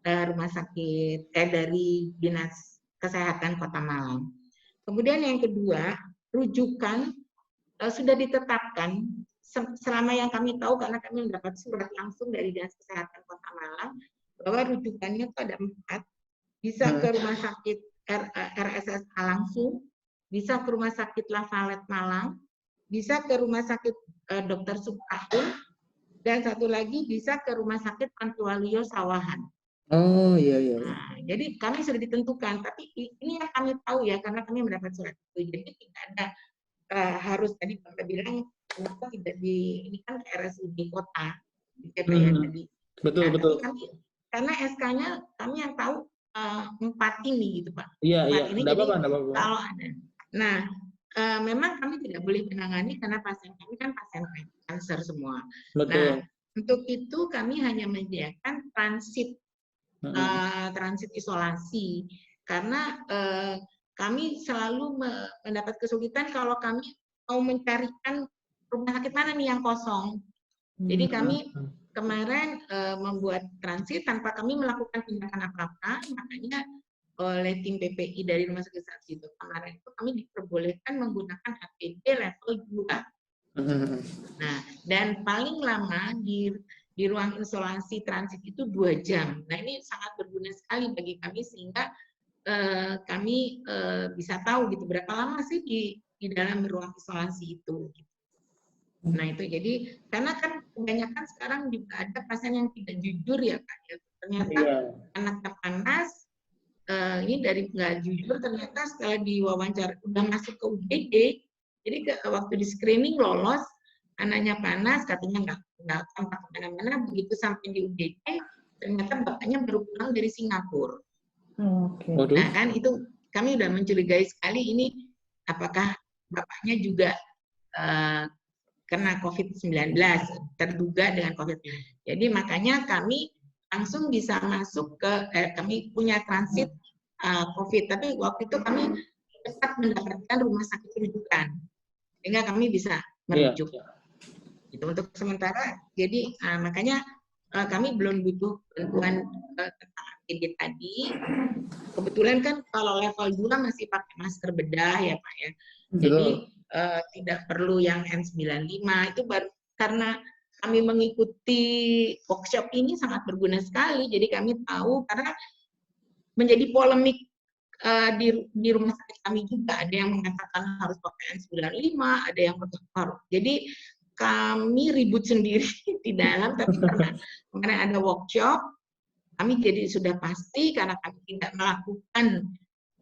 rumah sakit, dari Dinas Kesehatan Kota Malang. Kemudian yang kedua, rujukan sudah ditetapkan selama yang kami tahu, karena kami mendapat surat langsung dari Dinas Kesehatan Kota Malang, bahwa rujukannya itu ada 4, bisa ke rumah sakit RSSA langsung, bisa ke Rumah Sakit Lafalet Malang, bisa ke Rumah Sakit Dr. Supraun, dan satu lagi bisa ke Rumah Sakit Pantualio Sawahan. Oh iya iya. Nah, jadi kami sudah ditentukan, tapi ini yang kami tahu ya, karena kami mendapat surat itu. Jadi tidak ada harus, tadi Bapak bilang kenapa tidak ini kan RSUD kota, gitu ya tadi. Betul nah, betul. Karena SK-nya kami yang tahu 4 ini gitu Pak. Iya iya. Ini, Tidak jadi apa-apa. kalau ada. Nah, memang kami tidak boleh menangani karena pasien kami kan pasien kanker semua. Betul. Nah, untuk itu kami hanya menyediakan transit isolasi, karena kami selalu mendapat kesulitan kalau kami mau mencarikan rumah sakit mana nih yang kosong. Jadi kami kemarin membuat transit tanpa kami melakukan tindakan apa-apa, makanya oleh tim PPI dari Rumah Sakit Saksi itu kemarin itu kami diperbolehkan menggunakan APD level 2. Nah, dan paling lama di ruang isolasi transit itu 2 jam. Nah, ini sangat berguna sekali bagi kami, sehingga kami bisa tahu gitu berapa lama sih di dalam ruang isolasi itu. Nah, itu jadi karena kan kebanyakan sekarang juga ada pasien yang tidak jujur ya Kak. Ya. Ternyata anaknya panas, ini dari nggak jujur, ternyata setelah diwawancara udah masuk ke UGD, jadi waktu di screening lolos, anaknya panas, katanya nggak kontak kemana-mana, begitu sampai di UGD, ternyata bapaknya baru pulang dari Singapura. Nah kan itu kami udah mencurigai sekali, ini apakah bapaknya juga kena COVID-19, terduga dengan COVID. Jadi makanya kami langsung bisa masuk ke, kami punya transit COVID, tapi waktu itu kami cepat mendapatkan rumah sakit rujukan, sehingga kami bisa merujuk. Itu untuk sementara, jadi makanya kami belum butuh bantuan tentang APD tadi. Kebetulan kan kalau level 2 masih pakai masker bedah ya Pak ya, jadi tidak perlu yang N95, itu baru karena kami mengikuti workshop ini sangat berguna sekali, jadi kami tahu karena menjadi polemik di rumah sakit kami juga. Ada yang mengatakan harus pakai N95, ada yang harus. Jadi kami ribut sendiri di dalam, tapi karena kemarin ada workshop, kami jadi sudah pasti karena kami tidak melakukan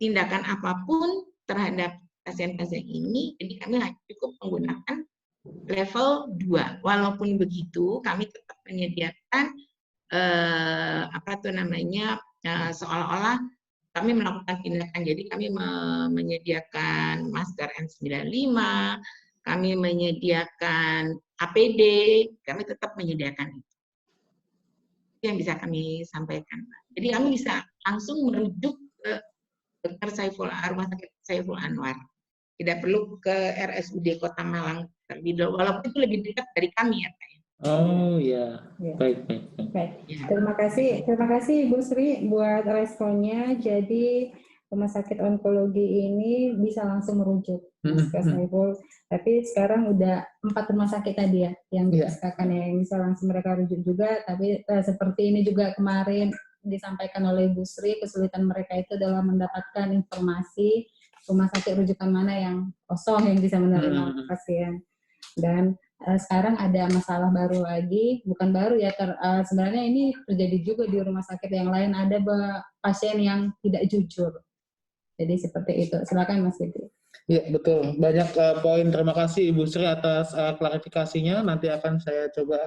tindakan apapun terhadap pasien-pasien ini, jadi kami cukup menggunakan level 2. Walaupun begitu, kami tetap menyediakan seolah-olah kami melakukan tindakan. Jadi kami menyediakan masker N95, kami menyediakan APD, kami tetap menyediakan itu. Itu yang bisa kami sampaikan. Jadi kami bisa langsung merujuk ke Dr. Rumah Sakit Saiful Anwar. Tidak perlu ke RSUD Kota Malang terlebih dahulu, walaupun itu lebih dekat dari kami ya Pak. Oh ya, baik. Terima kasih Bu Sri buat responnya. Jadi rumah sakit onkologi ini bisa langsung merujuk ke Saiful. Tapi sekarang udah 4 rumah sakit tadi ya yang dikatakan yang bisa langsung mereka rujuk juga. Tapi seperti ini juga kemarin disampaikan oleh Bu Sri, kesulitan mereka itu adalah mendapatkan informasi rumah sakit rujukan mana yang kosong yang bisa menerima pasien. Dan sekarang ada masalah baru lagi, bukan baru ya, sebenarnya ini terjadi juga di rumah sakit yang lain, ada pasien yang tidak jujur. Jadi seperti itu. Silakan Mas Didi. Iya, betul. Banyak poin. Terima kasih Ibu Sri atas klarifikasinya. Nanti akan saya coba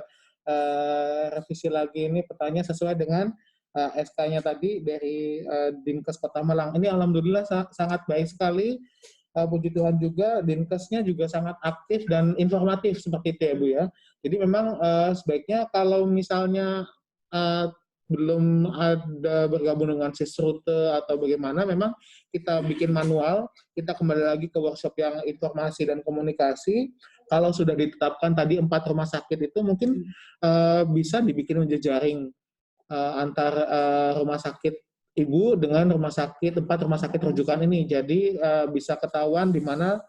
revisi lagi ini pertanyaan sesuai dengan SK-nya tadi dari Dinkes Kota Malang. Ini alhamdulillah sangat baik sekali. Puji Tuhan juga, Dinkesnya juga sangat aktif dan informatif seperti itu ya Bu ya. Jadi memang sebaiknya kalau misalnya belum ada bergabung dengan Sisrute atau bagaimana, memang kita bikin manual, kita kembali lagi ke workshop yang informasi dan komunikasi. Kalau sudah ditetapkan tadi 4 rumah sakit itu mungkin bisa dibikin jejaring antar rumah sakit Ibu dengan tempat rumah sakit rujukan ini. Jadi bisa ketahuan di mana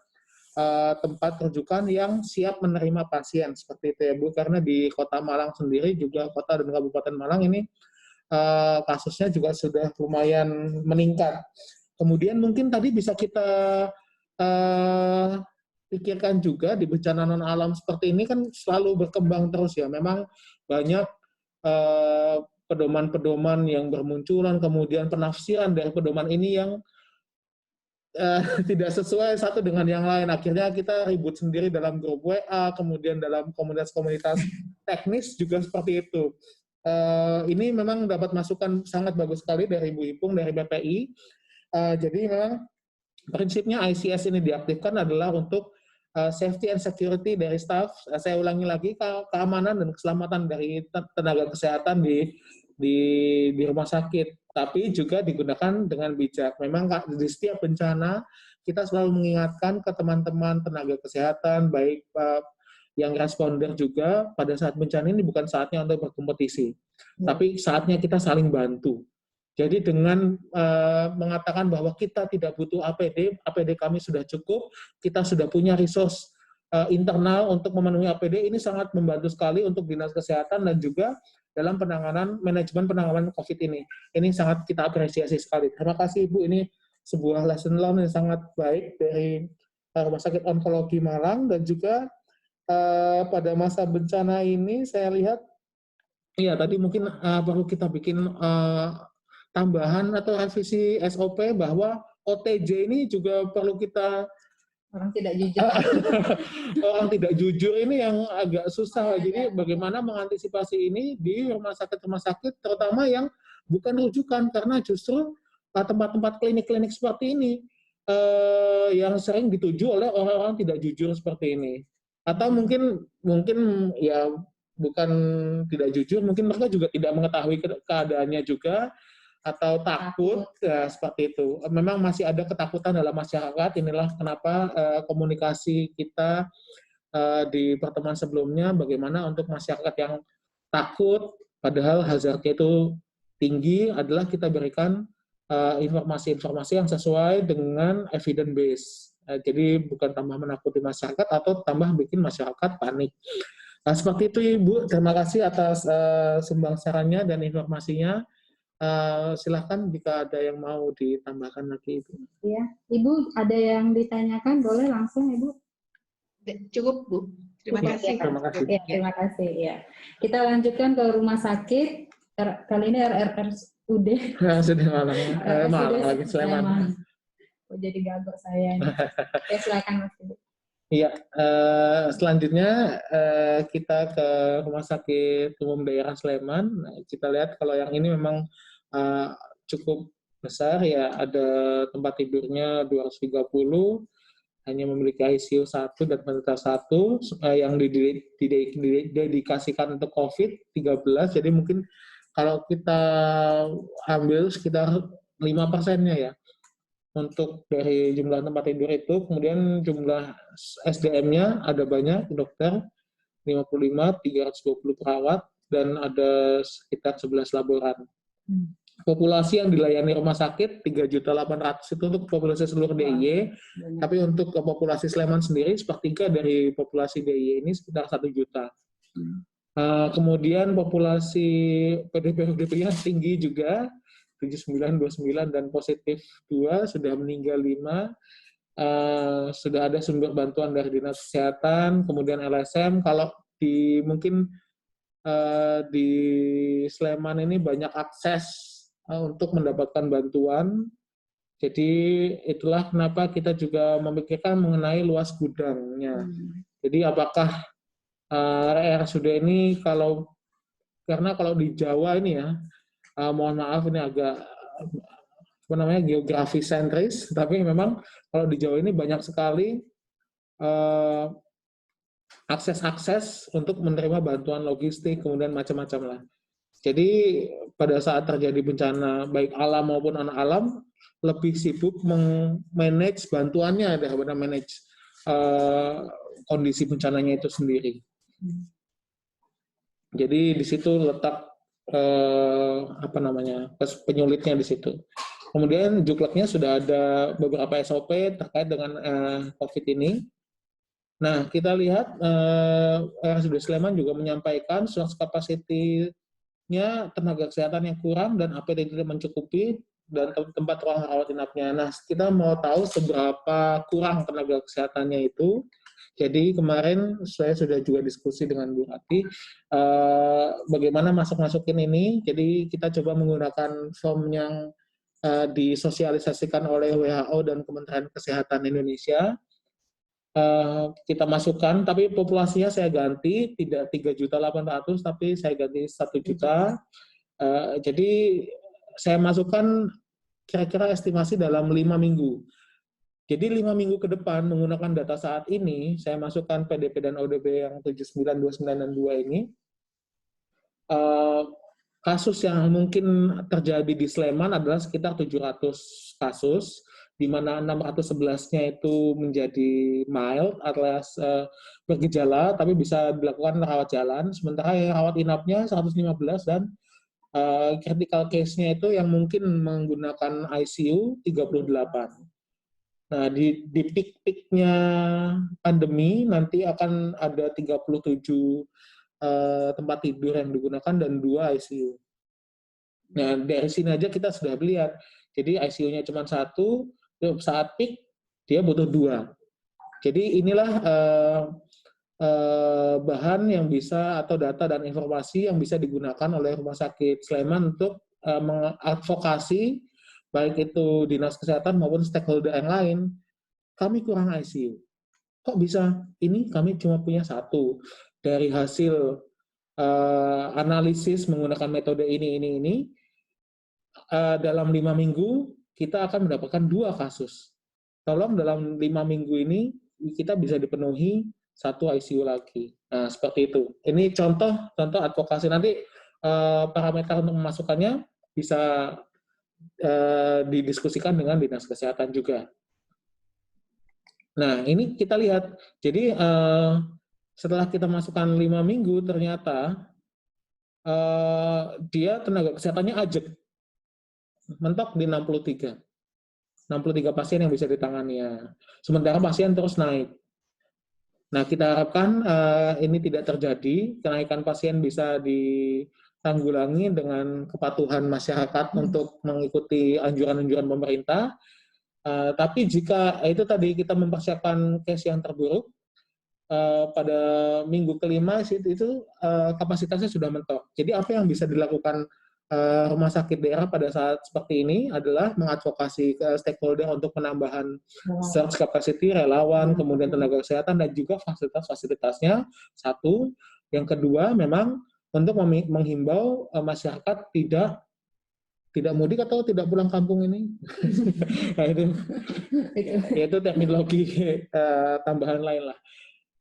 tempat rujukan yang siap menerima pasien seperti itu ya Bu. Karena di Kota Malang sendiri juga Kota dan Kabupaten Malang ini kasusnya juga sudah lumayan meningkat. Kemudian mungkin tadi bisa kita pikirkan juga di bencana non alam seperti ini kan selalu berkembang terus ya. Memang banyak pedoman-pedoman yang bermunculan, kemudian penafsiran dari pedoman ini yang tidak sesuai satu dengan yang lain. Akhirnya kita ribut sendiri dalam grup WA, kemudian dalam komunitas-komunitas teknis juga seperti itu. Ini memang dapat masukan sangat bagus sekali dari Bu Ipung, dari BPI. Jadi memang prinsipnya ICS ini diaktifkan adalah untuk safety and security dari staff. Saya ulangi lagi, keamanan dan keselamatan dari tenaga kesehatan di rumah sakit, tapi juga digunakan dengan bijak. Memang di setiap bencana kita selalu mengingatkan ke teman-teman tenaga kesehatan, baik yang responder juga, pada saat bencana ini bukan saatnya untuk berkompetisi, tapi saatnya kita saling bantu. Jadi dengan mengatakan bahwa kita tidak butuh APD kami sudah cukup, kita sudah punya resource internal untuk memenuhi APD, ini sangat membantu sekali untuk dinas kesehatan dan juga dalam manajemen penanganan COVID ini. Ini sangat kita apresiasi sekali. Terima kasih Ibu, ini sebuah lesson learned yang sangat baik dari Rumah Sakit Onkologi Malang, dan juga pada masa bencana ini saya lihat, ya tadi mungkin perlu kita bikin tambahan atau revisi SOP bahwa OTJ ini juga perlu kita orang tidak jujur. Orang tidak jujur ini yang agak susah. Jadi bagaimana mengantisipasi ini di rumah sakit terutama yang bukan rujukan, karena justru tempat-tempat klinik-klinik seperti ini yang sering dituju oleh orang-orang tidak jujur seperti ini. Atau mungkin ya bukan tidak jujur, mungkin mereka juga tidak mengetahui keadaannya juga, atau takut, ya, seperti itu. Memang masih ada ketakutan dalam masyarakat. Inilah kenapa komunikasi kita di pertemuan sebelumnya, bagaimana untuk masyarakat yang takut, padahal hazardnya itu tinggi, adalah kita berikan informasi-informasi yang sesuai dengan evidence base. Jadi bukan tambah menakuti masyarakat atau tambah bikin masyarakat panik. Seperti itu Ibu, terima kasih atas sumbangsarannya dan informasinya. Silahkan jika ada yang mau ditambahkan lagi Ibu. Ya, Ibu ada yang ditanyakan, boleh langsung Ibu. Cukup Bu. Terima Cukup, kasih. ya. Terima kasih. Ya, terima kasih. Ya. Kita lanjutkan ke rumah sakit. Kali ini RRSUD. Sudah malam. Maaf lagi Sleman. Oh, jadi gagok saya ini. Ya, silakan Mas Ibu. Iya, selanjutnya kita ke Rumah Sakit Umum Daerah Sleman. Nah, kita lihat kalau yang ini memang cukup besar ya, ada tempat tidurnya 230, hanya memiliki ICU 1 dan ventilator 1 yang didedikasikan untuk COVID-19. Jadi mungkin kalau kita ambil sekitar 5%-nya ya untuk dari jumlah tempat tidur itu. Kemudian jumlah SDM-nya ada banyak, dokter 55, 320 perawat, dan ada sekitar 11 laboran. Populasi yang dilayani rumah sakit 3.800.000 itu untuk populasi seluruh DIY, tapi untuk populasi Sleman sendiri sepertiga dari populasi DIY ini sekitar 1 juta. Kemudian populasi PDP-UDP-nya tinggi juga, 7929 dan positif 2, sudah meninggal 5. Sudah ada sumber bantuan dari Dinas Kesehatan, kemudian LSM. Kalau mungkin di Sleman ini banyak akses untuk mendapatkan bantuan. Jadi itulah kenapa kita juga memikirkan mengenai luas gudangnya. Jadi apakah RSUD ini karena kalau di Jawa ini ya, mohon maaf ini agak geografi sentris, tapi memang kalau di Jawa ini banyak sekali akses-akses untuk menerima bantuan logistik, kemudian macam-macam lah. Jadi pada saat terjadi bencana baik alam maupun non-alam, lebih sibuk manage bantuannya daripada manage kondisi bencananya itu sendiri. Jadi di situ letak penyulitnya di situ. Kemudian Jukleknya sudah ada beberapa SOP terkait dengan COVID ini. Nah, kita lihat RSUD Sleman juga menyampaikan source capacity-nya tenaga kesehatan yang kurang dan APD tidak mencukupi dan tempat ruang rawat inapnya. Nah, kita mau tahu seberapa kurang tenaga kesehatannya itu. Jadi kemarin saya sudah juga diskusi dengan Bu Rati bagaimana masuk-masukin ini. Jadi kita coba menggunakan form yang disosialisasikan oleh WHO dan Kementerian Kesehatan Indonesia. Kita masukkan, tapi populasinya saya ganti, tidak 3.800.000, tapi saya ganti 1 juta. Jadi saya masukkan kira-kira estimasi dalam 5 minggu. Jadi 5 minggu ke depan menggunakan data saat ini, saya masukkan PDP dan ODP yang 79, 29, dan 2 ini. Kasus yang mungkin terjadi di Sleman adalah sekitar 700 kasus, di mana 611-nya itu menjadi mild alias bergejala, tapi bisa dilakukan rawat jalan, sementara yang rawat inapnya 115 dan critical case-nya itu yang mungkin menggunakan ICU 38. Nah, di peak-peak-nya pandemi nanti akan ada 37 tempat tidur yang digunakan dan 2 ICU. Nah, dari sini aja kita sudah lihat. Jadi ICU-nya cuma 1, saat peak dia butuh 2. Jadi inilah bahan yang bisa atau data dan informasi yang bisa digunakan oleh Rumah Sakit Sleman untuk mengadvokasi baik itu Dinas Kesehatan maupun stakeholder yang lain. Kami kurang ICU. Kok bisa? Ini kami cuma punya 1. Dari hasil analisis menggunakan metode ini, dalam 5 minggu kita akan mendapatkan 2 kasus. Tolong dalam 5 minggu ini kita bisa dipenuhi 1 ICU lagi. Nah, seperti itu. Ini contoh advokasi. Nanti parameter untuk memasukkannya bisa didiskusikan dengan Dinas Kesehatan juga. Nah, ini kita lihat. Jadi setelah kita masukkan 5 minggu, ternyata dia tenaga kesehatannya ajak. Mentok di 63 pasien yang bisa ditangani. Sementara pasien terus naik. Nah, kita harapkan ini tidak terjadi, kenaikan pasien bisa tanggulangi dengan kepatuhan masyarakat untuk mengikuti anjuran-anjuran pemerintah. Tapi jika itu tadi kita mempersiapkan case yang terburuk, pada minggu kelima itu kapasitasnya sudah mentok. Jadi apa yang bisa dilakukan rumah sakit daerah pada saat seperti ini adalah mengadvokasi ke stakeholder untuk penambahan surge capacity, relawan, kemudian tenaga kesehatan, dan juga fasilitas-fasilitasnya. Satu. Yang kedua, memang untuk menghimbau masyarakat tidak mudik atau tidak pulang kampung ini. Nah, itu terminologi tambahan lain lah.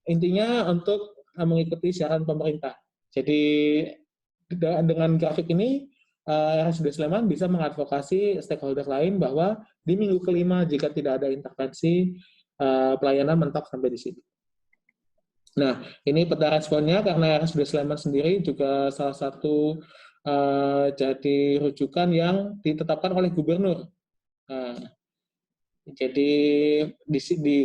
Intinya untuk mengikuti saran pemerintah. Jadi dengan grafik ini, RSUD Sleman bisa mengadvokasi stakeholder lain bahwa di minggu kelima jika tidak ada intervensi, pelayanan mentok sampai di sini. Nah, ini peta responnya karena RSUD Sleman sendiri juga salah satu jadi rujukan yang ditetapkan oleh gubernur. Jadi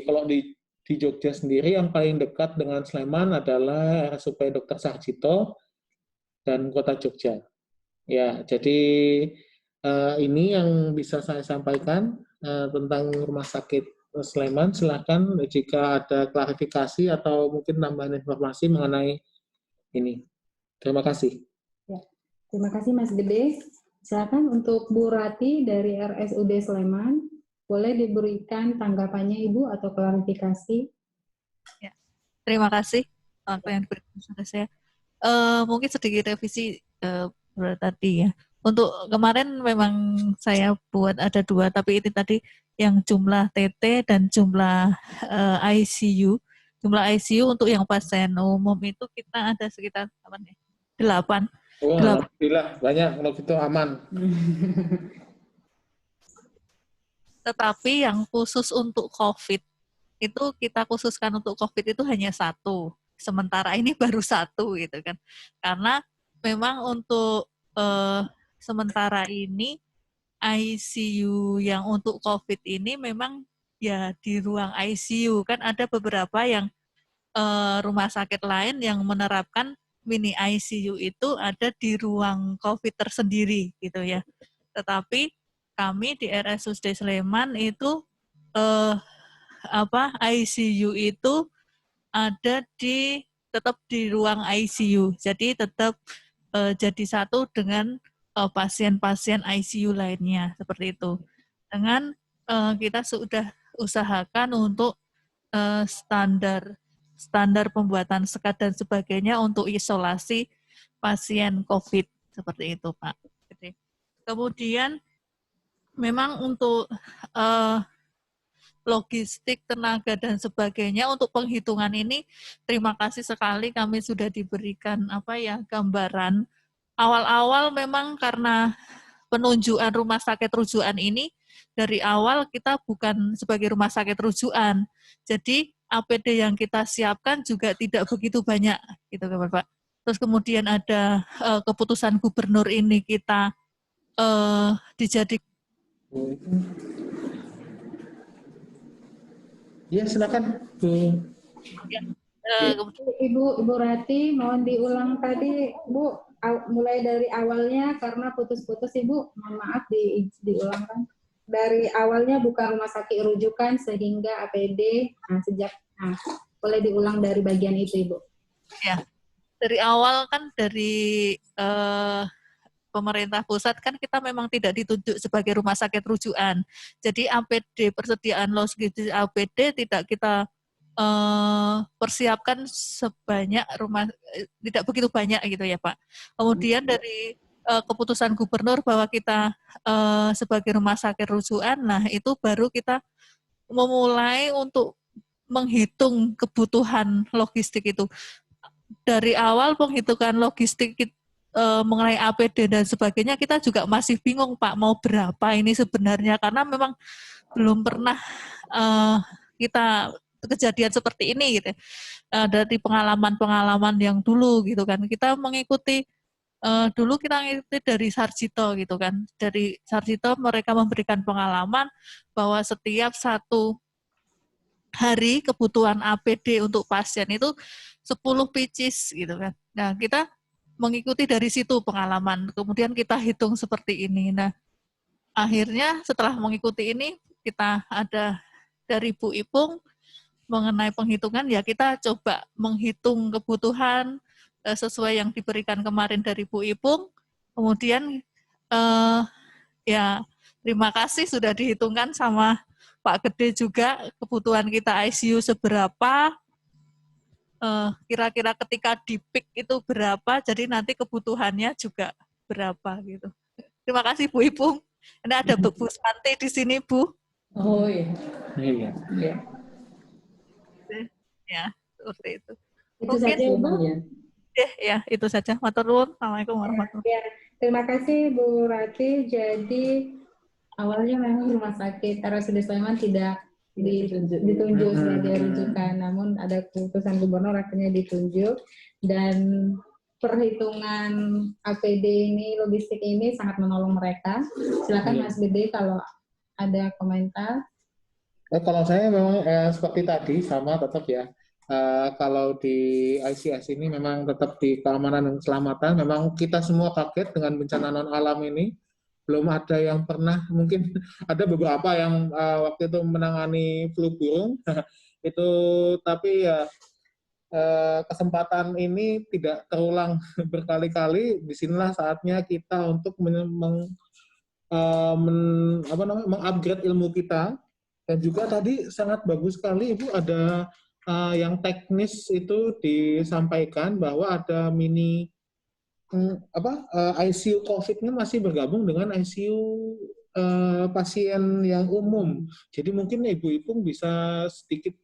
kalau di Jogja sendiri yang paling dekat dengan Sleman adalah RSUP Dr. Sarjito dan Kota Jogja. Ya, jadi ini yang bisa saya sampaikan tentang Rumah Sakit Sleman. Silakan jika ada klarifikasi atau mungkin tambahan informasi mengenai ini. Terima kasih. Ya, terima kasih Mas Gede. Silakan untuk Bu Rati dari RSUD Sleman, boleh diberikan tanggapannya Ibu atau klarifikasi? Ya, terima kasih apa yang diberikan kepada saya. Mungkin sedikit revisi tadi ya. Untuk kemarin memang saya buat ada 2, tapi ini tadi yang jumlah TT dan jumlah ICU. Jumlah ICU untuk yang pasien umum itu kita ada sekitar 8. Wah, alhamdulillah banyak, kalau gitu aman. Tetapi yang khusus untuk COVID, itu kita khususkan untuk COVID itu hanya 1. Sementara ini baru 1 gitu kan. Karena memang untuk sementara ini ICU yang untuk COVID ini memang ya di ruang ICU. Kan ada beberapa yang rumah sakit lain yang menerapkan mini ICU itu ada di ruang COVID tersendiri gitu ya. Tetapi kami di RSUD Sleman itu ICU itu ada tetap di ruang ICU. Jadi tetap jadi satu dengan pasien-pasien ICU lainnya seperti itu. Dengan kita sudah usahakan untuk standar pembuatan sekat dan sebagainya untuk isolasi pasien COVID seperti itu, Pak. Kemudian memang untuk logistik, tenaga, dan sebagainya untuk penghitungan ini, terima kasih sekali kami sudah diberikan gambaran. Awal-awal memang karena penunjukan rumah sakit rujukan ini, dari awal kita bukan sebagai rumah sakit rujukan. Jadi APD yang kita siapkan juga tidak begitu banyak, gitu kan Bapak. Terus kemudian ada keputusan gubernur ini kita dijadikan. Ya, silakan. Ya, Ibu Rati, mohon diulang tadi, Bu, mulai dari awalnya karena putus-putus, Ibu. Mohon maaf diulangkan. Dari awalnya bukan rumah sakit rujukan sehingga APD boleh diulang dari bagian itu, Ibu. Ya, dari awal kan dari pemerintah pusat kan kita memang tidak ditunjuk sebagai rumah sakit rujukan. Jadi APD, persediaan logistik APD tidak kita persiapkan sebanyak tidak begitu banyak gitu ya Pak. Kemudian dari keputusan gubernur bahwa kita sebagai rumah sakit rujukan, nah itu baru kita memulai untuk menghitung kebutuhan logistik itu. Dari awal penghitungan logistik mengenai APD dan sebagainya kita juga masih bingung Pak mau berapa ini sebenarnya, karena memang belum pernah kita kejadian seperti ini gitu. Dari pengalaman-pengalaman yang dulu gitu kan, kita mengikuti dulu kita mengikuti dari Sarjito gitu kan. Dari Sarjito mereka memberikan pengalaman bahwa setiap 1 hari kebutuhan APD untuk pasien itu 10 pieces gitu kan. Nah, kita mengikuti dari situ pengalaman. Kemudian kita hitung seperti ini. Nah, akhirnya setelah mengikuti ini, kita ada dari Bu Ipung mengenai penghitungan, ya kita coba menghitung kebutuhan sesuai yang diberikan kemarin dari Bu Ipung. Kemudian ya terima kasih sudah dihitungkan sama Pak Gede juga kebutuhan kita ICU seberapa, kira-kira ketika di peak itu berapa, jadi nanti kebutuhannya juga berapa gitu. Terima kasih Bu Ipung. Ini ada Bu Santi di sini, Bu. Oh iya. Iya. Ya. Ya, seperti itu. Itu saja, Bu. Ya, itu saja. Matur nuwun. Assalamualaikum warahmatullahi wabarakatuh. Ya, terima kasih Bu Rati. Jadi awalnya memang Rumah Sakit RSUD Sleman tidak ditunjuk sebagai rujukan, namun ada keputusan gubernur akhirnya ditunjuk, dan perhitungan APD ini, logistik ini sangat menolong mereka. Silakan Mas Gede kalau ada komentar. Kalau saya memang seperti tadi sama tetap ya. Kalau di ICS ini memang tetap di keamanan dan keselamatan. Memang kita semua kaget dengan bencana non alam ini. Belum ada yang pernah, mungkin ada beberapa yang waktu itu menangani flu burung itu, tapi ya kesempatan ini tidak terulang berkali-kali. Disinilah saatnya kita untuk mengupgrade ilmu kita. Dan juga tadi sangat bagus sekali Ibu, ada yang teknis itu disampaikan bahwa ada mini ICU COVID-nya masih bergabung dengan ICU pasien yang umum. Jadi mungkin Ibu Ipung bisa sedikit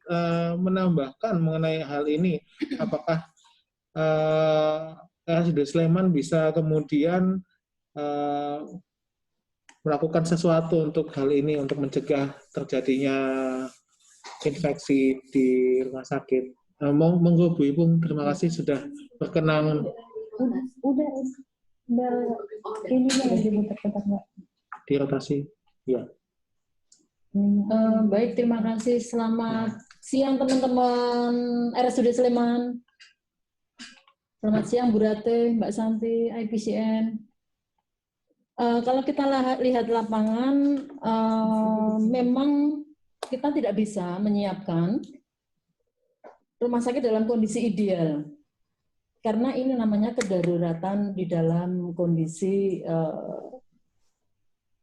menambahkan mengenai hal ini. Apakah RSUD Sleman bisa kemudian melakukan sesuatu untuk hal ini, untuk mencegah terjadinya infeksi di rumah sakit. Monggo Bu Ipung, terima kasih sudah berkenan. Udah ini dirotasi. Ya. Baik, terima kasih. Selamat siang teman-teman RSUD Sleman. Selamat siang Bu Rate, Mbak Santi, IPCN. Kalau kita lihat lapangan, memang kita tidak bisa menyiapkan rumah sakit dalam kondisi ideal. Karena ini namanya kedaruratan di dalam kondisi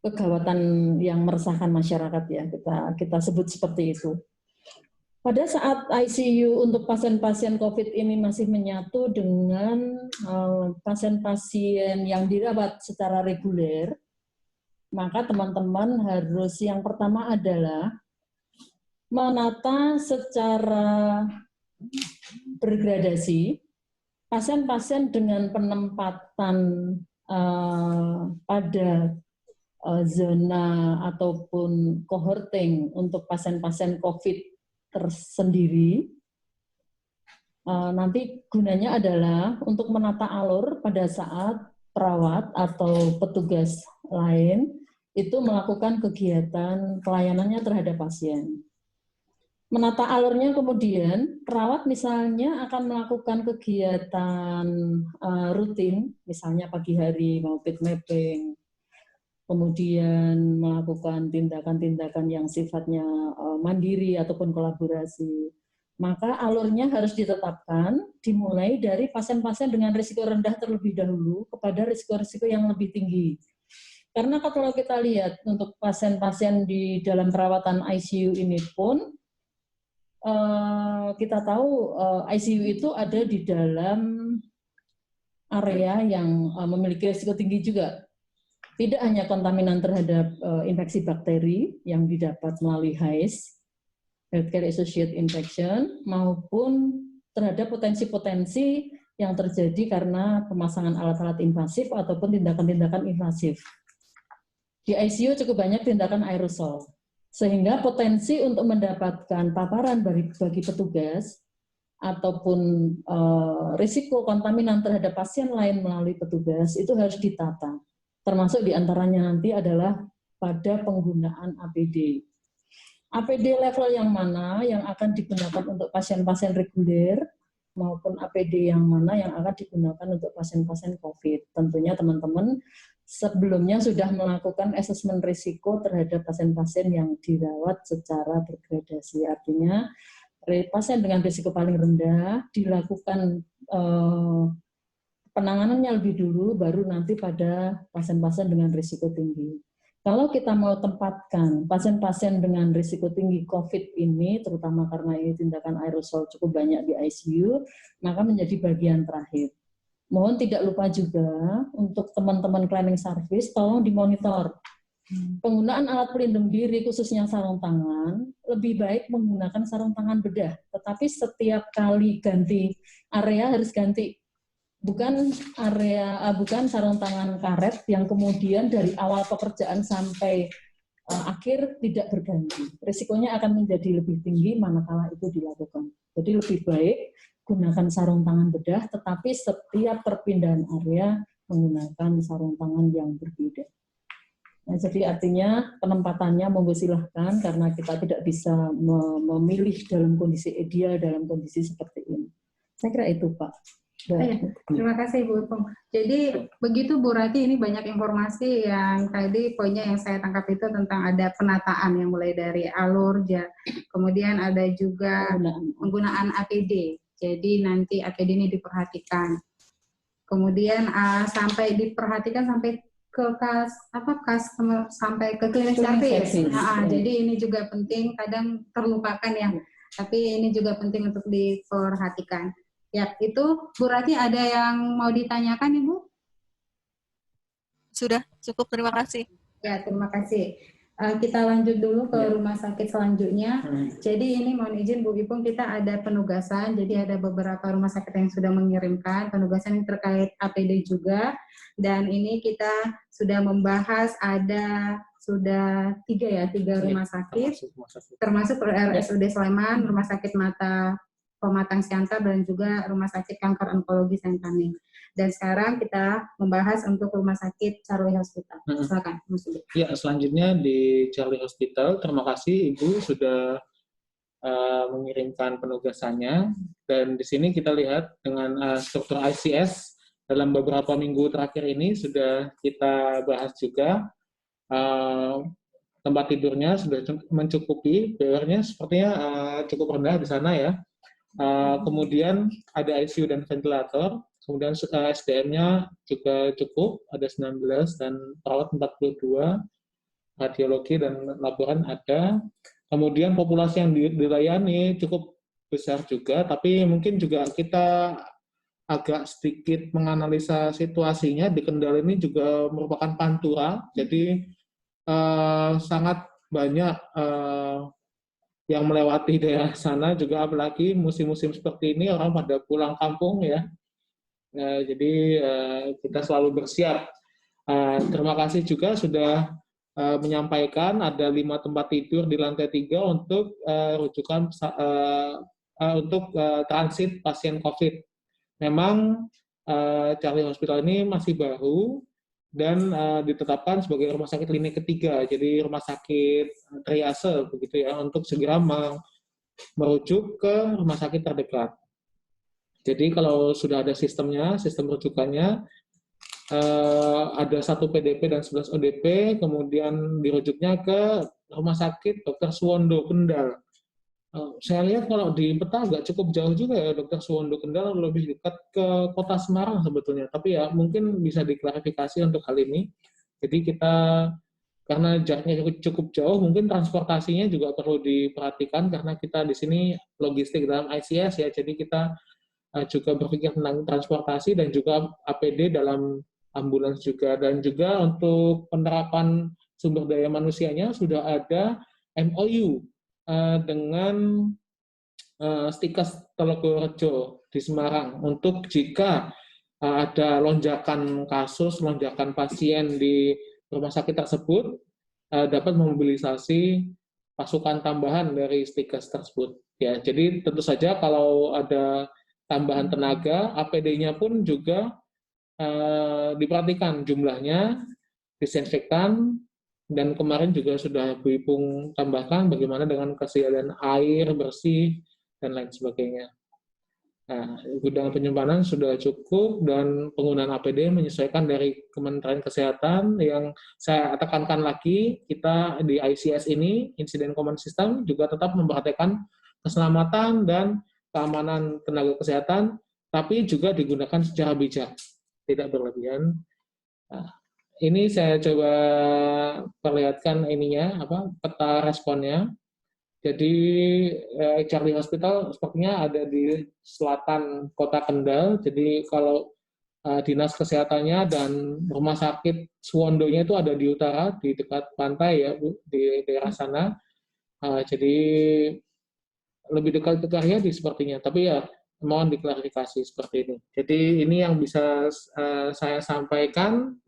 kegawatan yang meresahkan masyarakat ya, kita sebut seperti itu. Pada saat ICU untuk pasien-pasien COVID ini masih menyatu dengan pasien-pasien yang dirawat secara reguler, maka teman-teman harus yang pertama adalah menata secara bergradasi pasien-pasien dengan penempatan pada zona ataupun cohorting untuk pasien-pasien COVID tersendiri. Nanti gunanya adalah untuk menata alur pada saat perawat atau petugas lain itu melakukan kegiatan pelayanannya terhadap pasien. Menata alurnya kemudian, perawat misalnya akan melakukan kegiatan rutin, misalnya pagi hari mau pit mapping, kemudian melakukan tindakan-tindakan yang sifatnya mandiri ataupun kolaborasi. Maka alurnya harus ditetapkan, dimulai dari pasien-pasien dengan risiko rendah terlebih dahulu kepada risiko-risiko yang lebih tinggi. Karena kalau kita lihat untuk pasien-pasien di dalam perawatan ICU ini pun, kita tahu ICU itu ada di dalam area yang memiliki risiko tinggi juga. Tidak hanya kontaminan terhadap infeksi bakteri yang didapat melalui HAIS, Healthcare Associated Infection, maupun terhadap potensi-potensi yang terjadi karena pemasangan alat-alat invasif ataupun tindakan-tindakan invasif. Di ICU cukup banyak tindakan aerosol, sehingga potensi untuk mendapatkan paparan bagi petugas ataupun risiko kontaminan terhadap pasien lain melalui petugas itu harus ditata. Termasuk diantaranya nanti adalah pada penggunaan APD. APD level yang mana yang akan digunakan untuk pasien-pasien reguler, maupun APD yang mana yang akan digunakan untuk pasien-pasien COVID. Tentunya teman-teman sebelumnya sudah melakukan asesmen risiko terhadap pasien-pasien yang dirawat secara bergradasi. Artinya pasien dengan risiko paling rendah dilakukan penanganannya lebih dulu, baru nanti pada pasien-pasien dengan risiko tinggi. Kalau kita mau tempatkan pasien-pasien dengan risiko tinggi COVID ini, terutama karena ini tindakan aerosol cukup banyak di ICU, maka menjadi bagian terakhir. Mohon tidak lupa juga untuk teman-teman cleaning service, tolong dimonitor. Penggunaan alat pelindung diri, khususnya sarung tangan, lebih baik menggunakan sarung tangan bedah. Tetapi setiap kali ganti area harus ganti. Bukan sarung tangan karet yang kemudian dari awal pekerjaan sampai akhir tidak berganti. Risikonya akan menjadi lebih tinggi manakala itu dilakukan. Jadi lebih baik gunakan sarung tangan bedah, tetapi setiap perpindahan area menggunakan sarung tangan yang berbeda. Nah, jadi artinya penempatannya monggo silahkan, karena kita tidak bisa memilih dalam kondisi ideal, dalam kondisi seperti ini. Saya kira itu, Pak. Terima kasih Bu Ipung. Jadi begitu Bu Rati, ini banyak informasi yang tadi poinnya yang saya tangkap itu tentang ada penataan yang mulai dari alur, kemudian ada juga penggunaan APD. Jadi nanti APD ini diperhatikan. Kemudian sampai diperhatikan sampai ke sampai ke klinik service. Jadi ini juga penting, kadang terlupakan ya. Tapi ini juga penting untuk diperhatikan. Ya, itu Bu Rati ada yang mau ditanyakan Ibu? Sudah, cukup, terima kasih. Ya, terima kasih. Kita lanjut dulu ke rumah sakit selanjutnya. Jadi ini mohon izin Bu Ipung, kita ada penugasan, jadi ada beberapa rumah sakit yang sudah mengirimkan penugasan yang terkait APD juga. Dan ini kita sudah membahas sudah tiga rumah sakit, termasuk RSUD Sleman, Rumah Sakit Mata Pematang Siantar, dan juga Rumah Sakit Kanker Onkologi Sentaning. Dan sekarang kita membahas untuk Rumah Sakit Charlie Hospital. Silakan, Mas Ibu. Ya, selanjutnya di Charlie Hospital, terima kasih Ibu sudah mengirimkan penugasannya. Dan di sini kita lihat dengan struktur ICS dalam beberapa minggu terakhir ini sudah kita bahas juga. Tempat tidurnya sudah mencukupi, BR-nya sepertinya cukup rendah di sana ya. Kemudian ada ICU dan ventilator, kemudian SDM-nya juga cukup, ada 19 dan perawat 42, radiologi dan laboran ada. Kemudian populasi yang dilayani cukup besar juga, tapi mungkin juga kita agak sedikit menganalisa situasinya. Di Kendal ini juga merupakan pantura, jadi sangat banyak yang melewati daerah sana juga, apalagi musim-musim seperti ini orang pada pulang kampung ya. Jadi kita selalu bersiap. Terima kasih juga sudah menyampaikan ada 5 tempat tidur di lantai 3 untuk rujukan untuk transit pasien COVID. Memang Charlie Hospital ini masih baru dan ditetapkan sebagai rumah sakit klinik ketiga, jadi rumah sakit triase begitu ya, untuk segera merujuk ke rumah sakit terdekat. Jadi kalau sudah ada sistemnya, sistem rujukannya, ada 1 PDP dan 11 ODP, kemudian dirujuknya ke rumah sakit Dr. Suwondo Kendal. Saya lihat kalau di peta agak cukup jauh juga ya, Dr. Suwondo Kendal lebih dekat ke kota Semarang sebetulnya. Tapi ya mungkin bisa diklarifikasi untuk hal ini. Jadi kita, karena jaraknya cukup jauh, mungkin transportasinya juga perlu diperhatikan karena kita di sini logistik dalam ICS ya. Jadi kita juga berpikir tentang transportasi dan juga APD dalam ambulans juga. Dan juga untuk penerapan sumber daya manusianya sudah ada MOU dengan Stikes Telogorejo di Semarang untuk jika ada lonjakan kasus, lonjakan pasien di rumah sakit tersebut dapat memobilisasi pasukan tambahan dari Stikes tersebut. Ya, jadi tentu saja kalau ada tambahan tenaga, APD-nya pun juga diperhatikan jumlahnya, disinfektan. Dan kemarin juga sudah Bu Ipung tambahkan bagaimana dengan kesediaan air bersih dan lain sebagainya. Gudang penyimpanan sudah cukup dan penggunaan APD menyesuaikan dari Kementerian Kesehatan. Yang saya tekankan lagi, kita di ICS ini, Incident Command System, juga tetap memperhatikan keselamatan dan keamanan tenaga kesehatan, tapi juga digunakan secara bijak, tidak berlebihan. Ini saya coba perlihatkan ininya, peta responnya. Jadi Charlie Hospital sepertinya ada di selatan kota Kendal. Jadi kalau dinas kesehatannya dan rumah sakit Suwondonya itu ada di utara, di dekat pantai ya Bu, di daerah sana. Jadi lebih dekat ke Karyadi sepertinya. Tapi ya mohon diklarifikasi seperti ini. Jadi ini yang bisa saya sampaikan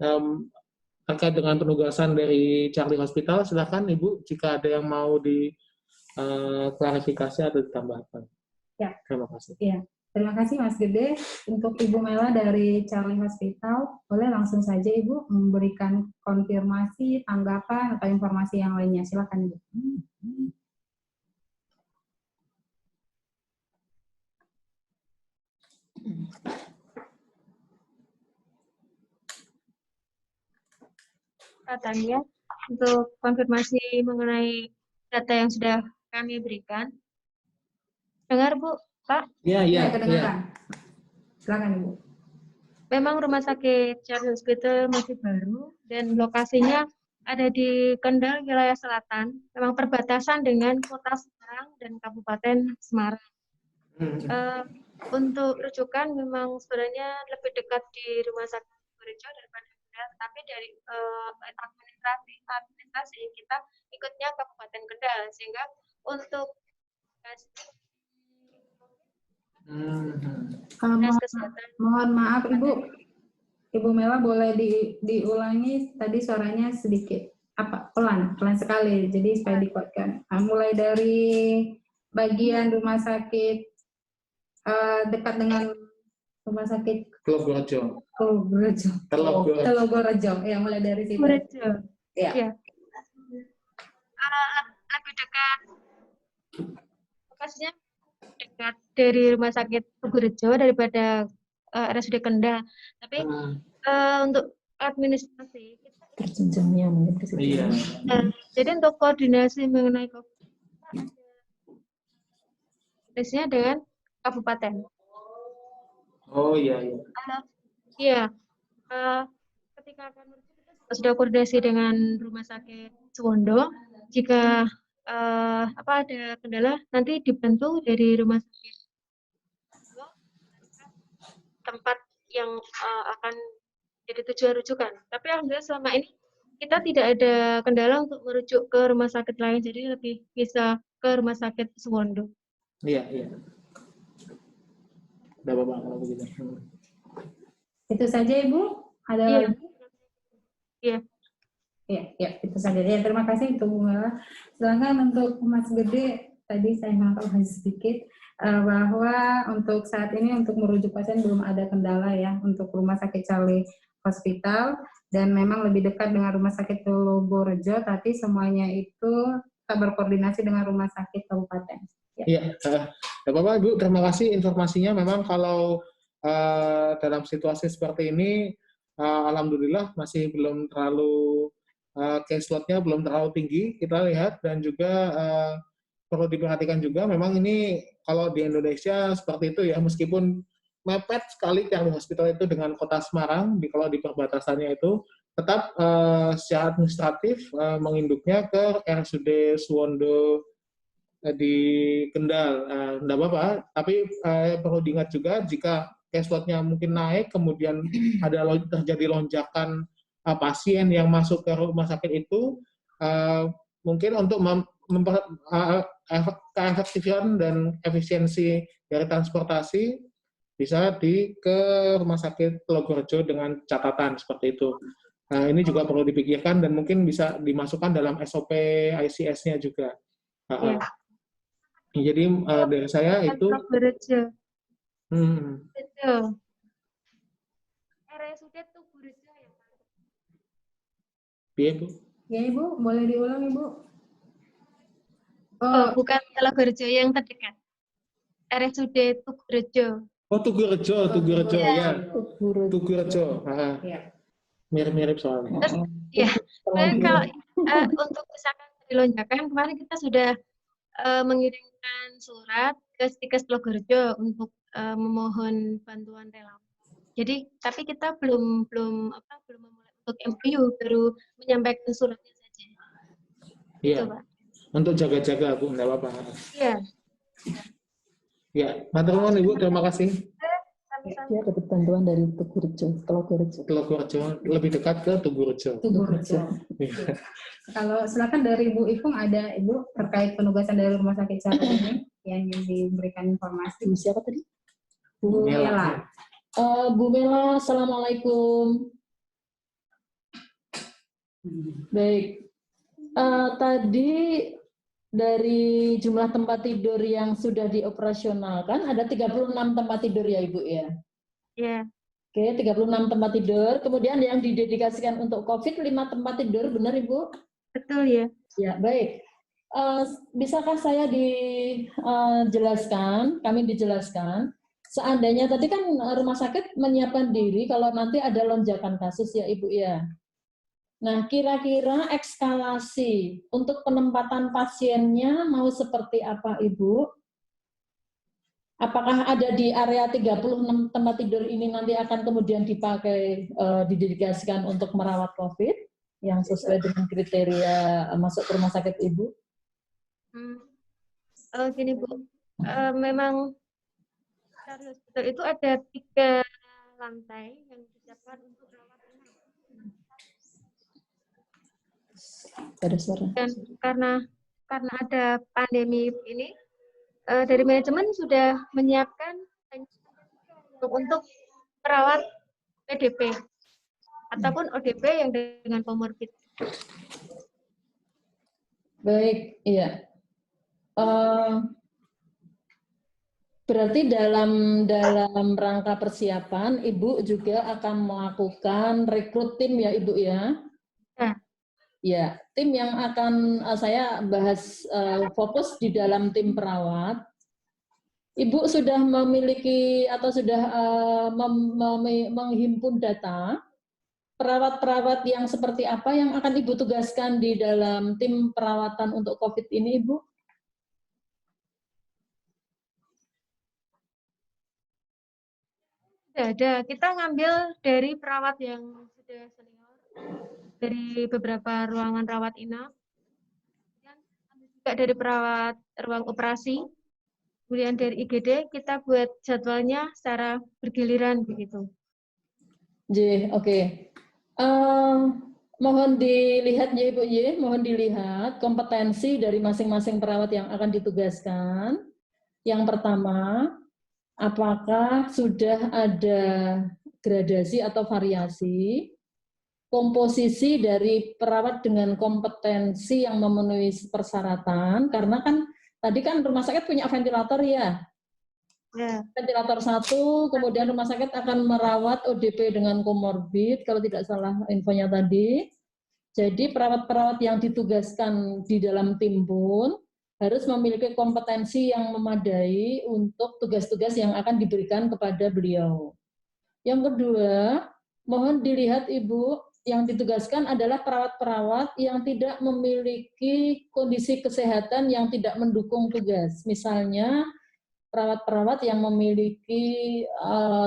terkait dengan penugasan dari Charlie Hospital. Silakan Ibu jika ada yang mau di klarifikasi atau ditambahkan. Ya. Terima kasih. Ya. Terima kasih Mas Gede. Untuk Ibu Mela dari Charlie Hospital, boleh langsung saja Ibu memberikan konfirmasi, tanggapan, atau informasi yang lainnya. Silakan Ibu. Tania, untuk konfirmasi mengenai data yang sudah kami berikan. Dengar Bu, Pak? Iya, kedengaran. Silakan Ibu. Memang rumah sakit Charlie Hospital masih baru dan lokasinya ada di Kendal, wilayah selatan. Memang perbatasan dengan kota Semarang dan Kabupaten Semarang. Untuk rujukan memang sebenarnya lebih dekat di rumah sakit Gereja daripada Kendal, tapi dari administrasi kita ikutnya Kabupaten Kendal, sehingga untuk mohon maaf Ibu Mela, boleh diulangi tadi suaranya sedikit pelan sekali, jadi supaya dikuatkan. Mulai dari bagian rumah sakit dekat dengan rumah sakit Telogorejo. Ya, mulai dari situ. Ya. Lebih dekat, lokasinya dekat dari rumah sakit Telogorejo daripada RSUD Kendal. Tapi untuk administrasi kita terjenjangnya mungkin ke situ. Iya. Jadi untuk koordinasi mengenai koordinasinya dengan kabupaten. Oh iya. Iya. Ketika kami sudah koordinasi dengan rumah sakit Suwondo, jika ada kendala nanti dibantu dari rumah sakit tempat yang akan jadi tujuan rujukan. Tapi alhamdulillah selama ini kita tidak ada kendala untuk merujuk ke rumah sakit lain, jadi lebih bisa ke rumah sakit Suwondo. Iya. Udah Bapak kalau begitu. Itu saja Ibu. Ada lagi? Iya, itu saja. Ya, terima kasih untuk Bu Mela. Sedangkan untuk Mas Gede, tadi saya nangkap hanya sedikit bahwa untuk saat ini untuk merujuk pasien belum ada kendala ya untuk rumah sakit Charlie Hospital, dan memang lebih dekat dengan rumah sakit Telogorejo, tapi semuanya itu kita berkoordinasi dengan rumah sakit kabupaten. Iya, Bapak Ibu, terima kasih informasinya. Memang kalau dalam situasi seperti ini, alhamdulillah masih belum terlalu caseload-nya belum terlalu tinggi kita lihat, dan juga perlu diperhatikan juga memang ini kalau di Indonesia seperti itu ya, meskipun mepet sekali Charlie Hospital itu dengan kota Semarang, kalau di perbatasannya itu tetap secara administratif menginduknya ke RSUD Suwondo di Kendal. Enggak apa-apa, tapi perlu diingat juga jika caseload-nya mungkin naik, kemudian ada terjadi lonjakan pasien yang masuk ke rumah sakit itu, mungkin untuk keefektifan dan efisiensi dari transportasi bisa ke rumah sakit Telogorejo dengan catatan seperti itu. Ini juga perlu dipikirkan dan mungkin bisa dimasukkan dalam SOP ICS-nya juga. Jadi dari saya itu RSUD Telogorejo ya Pak? Iya Bu. Ya Ibu, boleh diulang Ibu? Bukan Telogorejo yang terdekat. RSUD Telogorejo. Oh, Tugurejo ya. Tugurejo. Mirip-mirip soalnya. Terus ya, kalau untuk misalkan di lonjakan kemarin kita sudah mengirimkan surat ke Stikes Logorejo untuk memohon bantuan relawan. Jadi tapi kita belum memulai untuk MOU, baru menyampaikan suratnya saja. Iya. Gitu, Pak. Untuk jaga-jaga, Bu, enggak apa-apa. Iya. Ya, matur nuwun Ibu, terima kasih. Ya, dapat bantuan dari Tugurejo, Tugurejo lebih dekat ke Tugurejo. Kalau silakan dari Bu Ipung, ada Ibu terkait penugasan dari Rumah Sakit Syaraf ini yang ingin diberikan informasi. Siapa tadi? Bu Mela. Bu Mela, Assalamualaikum. Baik. Tadi dari jumlah tempat tidur yang sudah dioperasionalkan, ada 36 tempat tidur ya Ibu ya? Iya. Oke, 36 tempat tidur. Kemudian yang didedikasikan untuk COVID, 5 tempat tidur, benar Ibu? Betul ya. Ya, baik. Bisakah saya dijelaskan, kami dijelaskan, seandainya tadi kan rumah sakit menyiapkan diri kalau nanti ada lonjakan kasus ya Ibu ya? Nah, kira-kira ekskalasi untuk penempatan pasiennya mau seperti apa, Ibu? Apakah ada di area 36 tempat tidur ini nanti akan kemudian dipakai, didedikasikan untuk merawat COVID yang sesuai dengan kriteria masuk ke rumah sakit Ibu? Gini Bu, memang dari hospital itu ada 3 lantai yang disiapkan untuk rawat inap. Dan karena ada pandemi ini, dari manajemen sudah menyiapkan untuk perawat PDP ataupun ODP yang dengan komorbid. Baik, iya. Berarti dalam rangka persiapan, Ibu juga akan melakukan rekrut tim ya Ibu ya? Ya, tim yang akan saya bahas fokus di dalam tim perawat. Ibu sudah memiliki atau sudah menghimpun data perawat-perawat yang seperti apa yang akan Ibu tugaskan di dalam tim perawatan untuk COVID ini, Ibu? Sudah ada. Kita ngambil dari perawat yang sudah senior, dari beberapa ruangan rawat inap, dan juga dari perawat ruang operasi, kemudian dari IGD kita buat jadwalnya secara bergiliran begitu. Oke. Mohon dilihat ya Ibu Y, mohon dilihat kompetensi dari masing-masing perawat yang akan ditugaskan. Yang pertama, apakah sudah ada gradasi atau variasi komposisi dari perawat dengan kompetensi yang memenuhi persyaratan, karena kan tadi kan rumah sakit punya ventilator ya. Ventilator 1, kemudian rumah sakit akan merawat ODP dengan komorbid, kalau tidak salah infonya tadi. Jadi perawat-perawat yang ditugaskan di dalam tim pun harus memiliki kompetensi yang memadai untuk tugas-tugas yang akan diberikan kepada beliau. Yang kedua, mohon dilihat Ibu, yang ditugaskan adalah perawat-perawat yang tidak memiliki kondisi kesehatan yang tidak mendukung tugas. Misalnya, perawat-perawat yang memiliki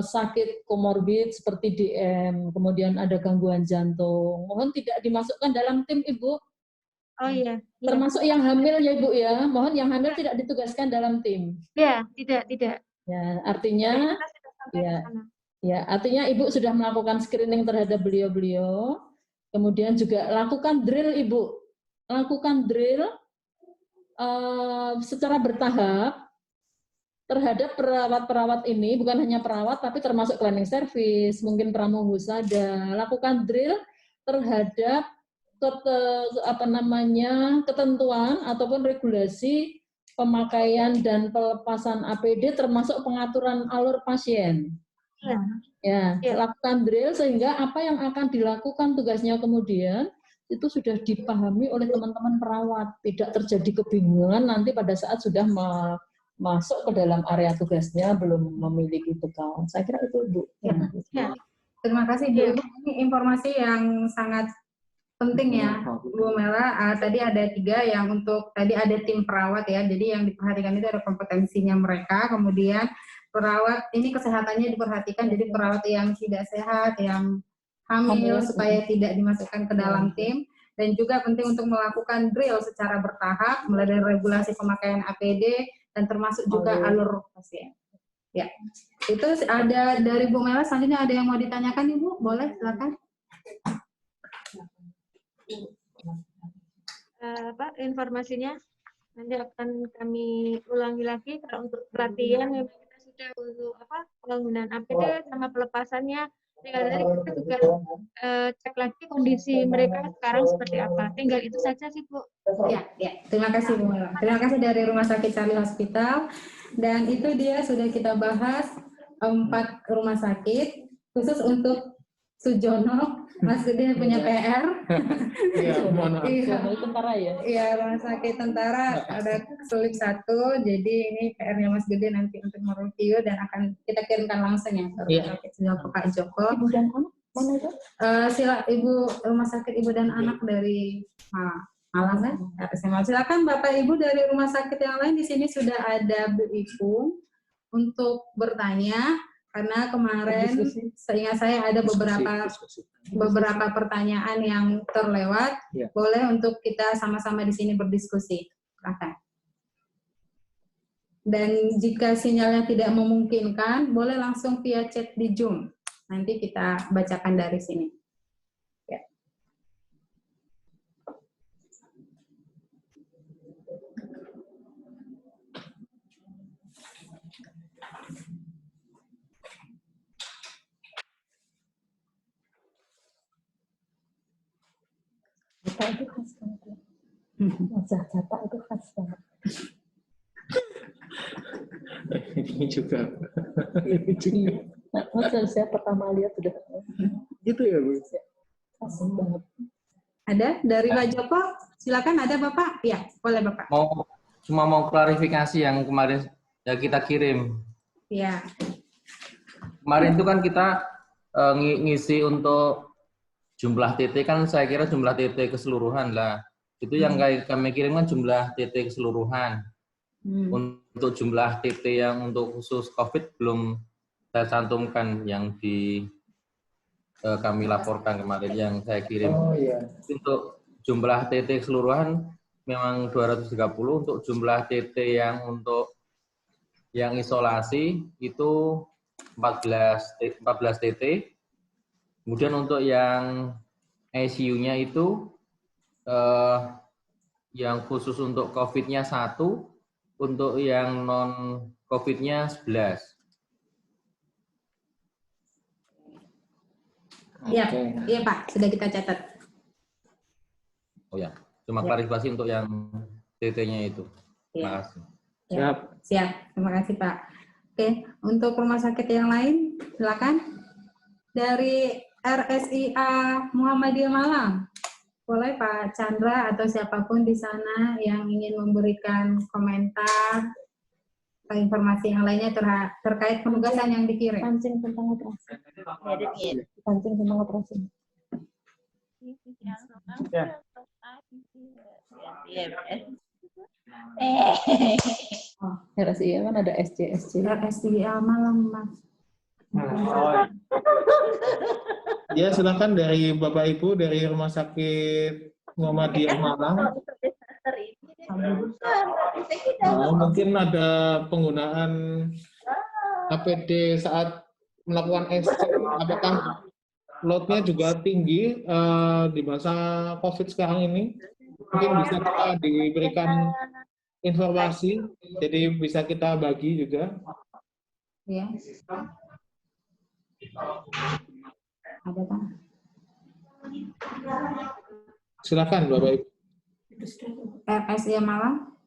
sakit komorbid seperti DM, kemudian ada gangguan jantung. Mohon tidak dimasukkan dalam tim, Ibu. Oh iya. Termasuk yang hamil ya, Ibu ya. Mohon yang hamil tidak ditugaskan dalam tim. Ya, tidak. Ya, artinya artinya Ibu sudah melakukan screening terhadap beliau-beliau. Kemudian juga lakukan drill, Ibu. Lakukan drill secara bertahap terhadap perawat-perawat ini, bukan hanya perawat, tapi termasuk cleaning service, mungkin pramuhusada. Lakukan drill terhadap ketentuan ataupun regulasi pemakaian dan pelepasan APD, termasuk pengaturan alur pasien. Lakukan drill sehingga apa yang akan dilakukan tugasnya kemudian itu sudah dipahami oleh teman-teman perawat, tidak terjadi kebingungan nanti pada saat sudah masuk ke dalam area tugasnya belum memiliki bekal. Saya kira itu Bu. Ya. Terima kasih Bu. Ini informasi yang sangat penting ya Bu Mela. Tadi ada 3 yang untuk tadi ada tim perawat ya. Jadi yang diperhatikan itu ada kompetensinya mereka, kemudian perawat ini kesehatannya diperhatikan. Jadi perawat yang tidak sehat, yang hamil supaya tidak dimasukkan ke dalam tim. Dan juga penting untuk melakukan drill secara bertahap, mulai dari regulasi pemakaian APD dan termasuk juga alur pasien. Ya, itu ada dari Bu Mela. Selanjutnya ada yang mau ditanyakan Ibu? Boleh, silakan. Pak, informasinya nanti akan kami ulangi lagi. Kalau untuk pelatihan memang kita sudah untuk penggunaan APD sama pelepasannya. Tinggal dari kita juga cek lagi kondisi mereka sekarang seperti apa. Tinggal itu saja sih Bu. Ya. Terima kasih Bu Mela. Terima kasih dari Rumah Sakit Charlie Hospital. Dan itu dia sudah kita bahas 4 rumah sakit khusus untuk Sujono. Mas Gede punya PR. Iya, mohon maaf. Tentara ya? Iya, Rumah Sakit Tentara ada kesulit 1, jadi ini PR-nya Mas Gede nanti untuk mereview dan akan kita kirimkan langsung ya ke Rumah Sakit Joko Pak Joko. Ibu dan anak mana itu? Sila Rumah Sakit Ibu dan Anak dari Malang kan? Silakan Bapak Ibu dari rumah sakit yang lain. Di sini sudah ada Bu Ipung untuk bertanya. Karena kemarin seingat saya ada beberapa pertanyaan yang terlewat. Ya. Boleh untuk kita sama-sama di sini berdiskusi. Silakan. Dan jika sinyalnya tidak memungkinkan, boleh langsung via chat di Zoom. Nanti kita bacakan dari sini. Ya. Jata itu khas banget. Wajah Jata itu khas banget. Ini juga. Wajah saya pertama lihat sudah. Gitu ya Bu? Khas banget. Ada dari Pak Joko? Silakan, ada Bapak? Ya, boleh Bapak. Cuma mau klarifikasi yang kemarin ya kita kirim. Ya. Kemarin itu kan kita ngisi untuk jumlah TT kan saya kira jumlah TT keseluruhan lah. Itu yang kami kirim kan jumlah TT keseluruhan. Untuk jumlah TT yang untuk khusus COVID belum saya cantumkan yang kami laporkan kemarin yang saya kirim. Oh, iya. Untuk jumlah TT keseluruhan memang 230, untuk jumlah TT yang untuk yang isolasi itu 14 TT. Kemudian untuk yang ICU-nya itu yang khusus untuk COVID-nya 1, untuk yang non-COVID-nya 11. Iya, iya Pak, sudah kita catat. Oh ya, cuma klarifikasi untuk yang TT-nya itu. Terima kasih. Siap. Siap, terima kasih Pak. Oke, untuk rumah sakit yang lain, silakan. Dari RSIA Muhammadiyah Malang, boleh Pak Chandra atau siapapun di sana yang ingin memberikan komentar atau informasi yang lainnya terkait penugasan yang dikirim. Pancing tentang operasi. Pancing tentang operasi. RSIA kan ada SC. RSIA Malang, Mas. Ya, silakan dari Bapak Ibu dari Rumah Sakit Muhammadiyah Malang. Mungkin ada penggunaan APD saat melakukan SC, apakah load-nya juga tinggi di masa COVID sekarang ini? Mungkin bisa kita diberikan informasi, jadi bisa kita bagi juga. Ya. Ada Pak? Silakan Bapak Ibu. RSIA Malang?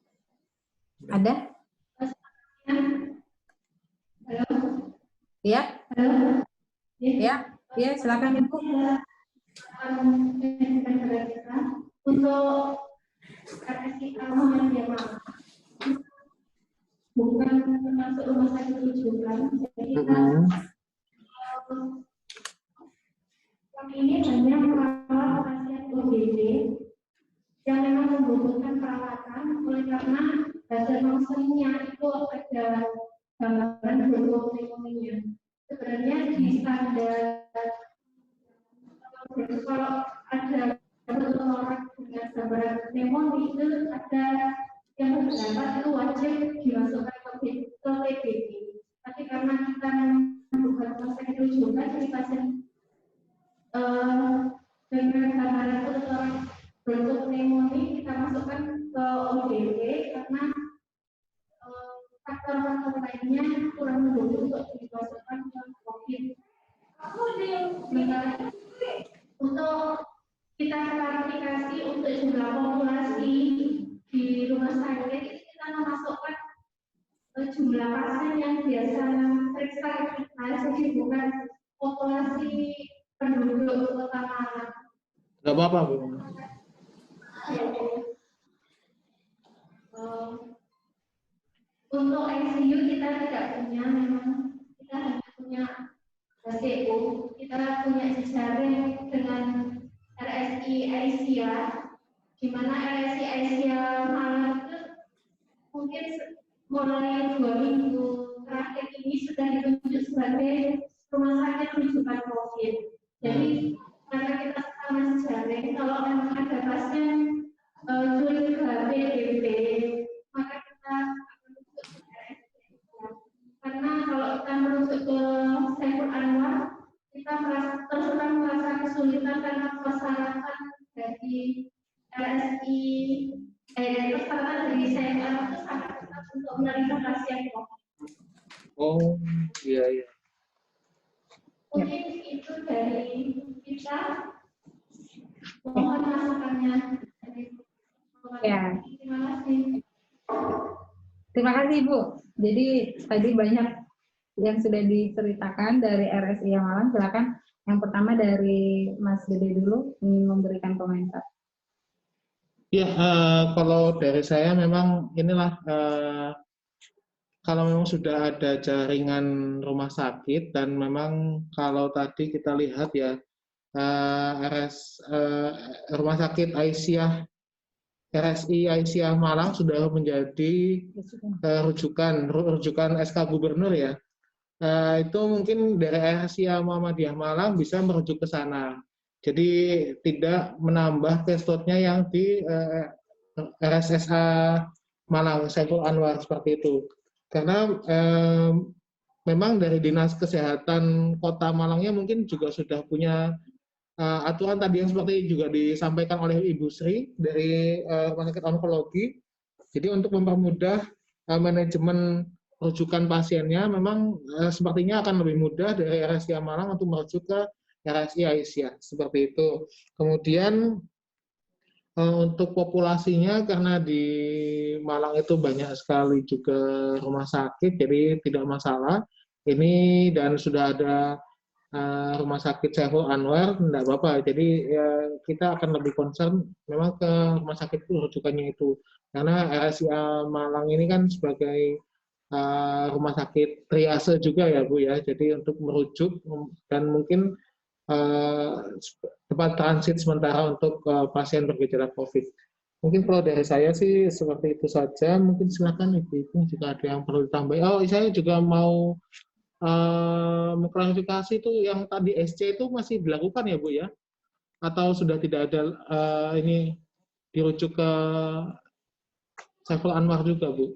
Ada? Ya? Ya? Ya, silakan Ibu. Untuk RSIA Muhammadiyah Malang. bukan termasuk rumah sakit rujukan. Jadi kita kami ini hanya merawat pasien ODP yang memang membutuhkan perawatan, oleh karena hasil ronsennya itu ada gambaran pneumonia. Sebenarnya di standar kalau ada orang dengan gambaran pneumonia itu ada yang terdapat itu wajib dimasukkan ke PBB. Tapi karena kita bukan rumah sakit rujukan, jadi pasien dengan gambaran itu orang bentuk pneumonia kita masukkan ke ODP karena faktor-faktor lainnya kurang mendukung untuk dimasukkan ke COVID. Untuk kita klarifikasi untuk jumlah populasi di rumah sakit kita memasukkan jumlah pasien yang biasa periksa kita, jadi bukan populasi penduduk kota Malang. Nggak apa-apa, Bu. Untuk ICU kita tidak punya, memang kita hanya punya HCU, kita punya jejaring dengan RSI Aisyah, di mana RSI Aisyah Malang itu mungkin mulai 2 minggu terakhir ini sudah ditunjuk sebagai rumah sakit rujukan COVID. Jadi karena kita sama jejaring, kalau memang ada pasien curiga PDP, maka kita karena kalau kita merujuk ke Saiful Anwar, kita merasa kesulitan karena persyaratan dari RSI, persyaratan dari Saiful Anwar itu sangat ketat untuk menerima pasien COVID. Oh, iya, iya. Mungkin itu dari kita. Mohon masukannya. Ya. Terima kasih. Terima kasih Ibu. Jadi tadi banyak yang sudah diceritakan dari RSI Malang. Silakan yang pertama dari Mas Dede dulu ingin memberikan komentar. Ya, kalau dari saya memang inilah kalau memang sudah ada jaringan rumah sakit dan memang kalau tadi kita lihat ya rumah sakit Aisyah RSI Aisyah Malang sudah menjadi rujukan SK Gubernur ya. Itu mungkin dari RSI Muhammadiyah Malang bisa merujuk ke sana. Jadi tidak menambah caseload-nya yang di RSSA Malang, Saiful Anwar seperti itu. Karena memang dari Dinas Kesehatan Kota Malangnya mungkin juga sudah punya aturan tadi yang seperti juga disampaikan oleh Ibu Sri dari Rumah Sakit Onkologi. Jadi untuk mempermudah manajemen rujukan pasiennya, memang sepertinya akan lebih mudah dari RSI Malang untuk merujuk ke RSI Aisyah, seperti itu. Kemudian untuk populasinya, karena di Malang itu banyak sekali juga rumah sakit, jadi tidak masalah. Ini dan sudah ada rumah sakit Saiful Anwar, tidak apa-apa. Jadi ya, kita akan lebih concern memang ke rumah sakit itu rujukannya itu. Karena RSIA Malang ini kan sebagai rumah sakit triase juga ya Bu ya. Jadi untuk merujuk dan mungkin tempat transit sementara untuk pasien bergejala COVID. Mungkin kalau dari saya sih seperti itu saja. Mungkin silakan Ibu jika ada yang perlu ditambah. Oh, saya juga mau mengklarifikasi itu yang tadi SC itu masih dilakukan ya Bu ya? Atau sudah tidak ada ini dirujuk ke Saiful Anwar juga Bu?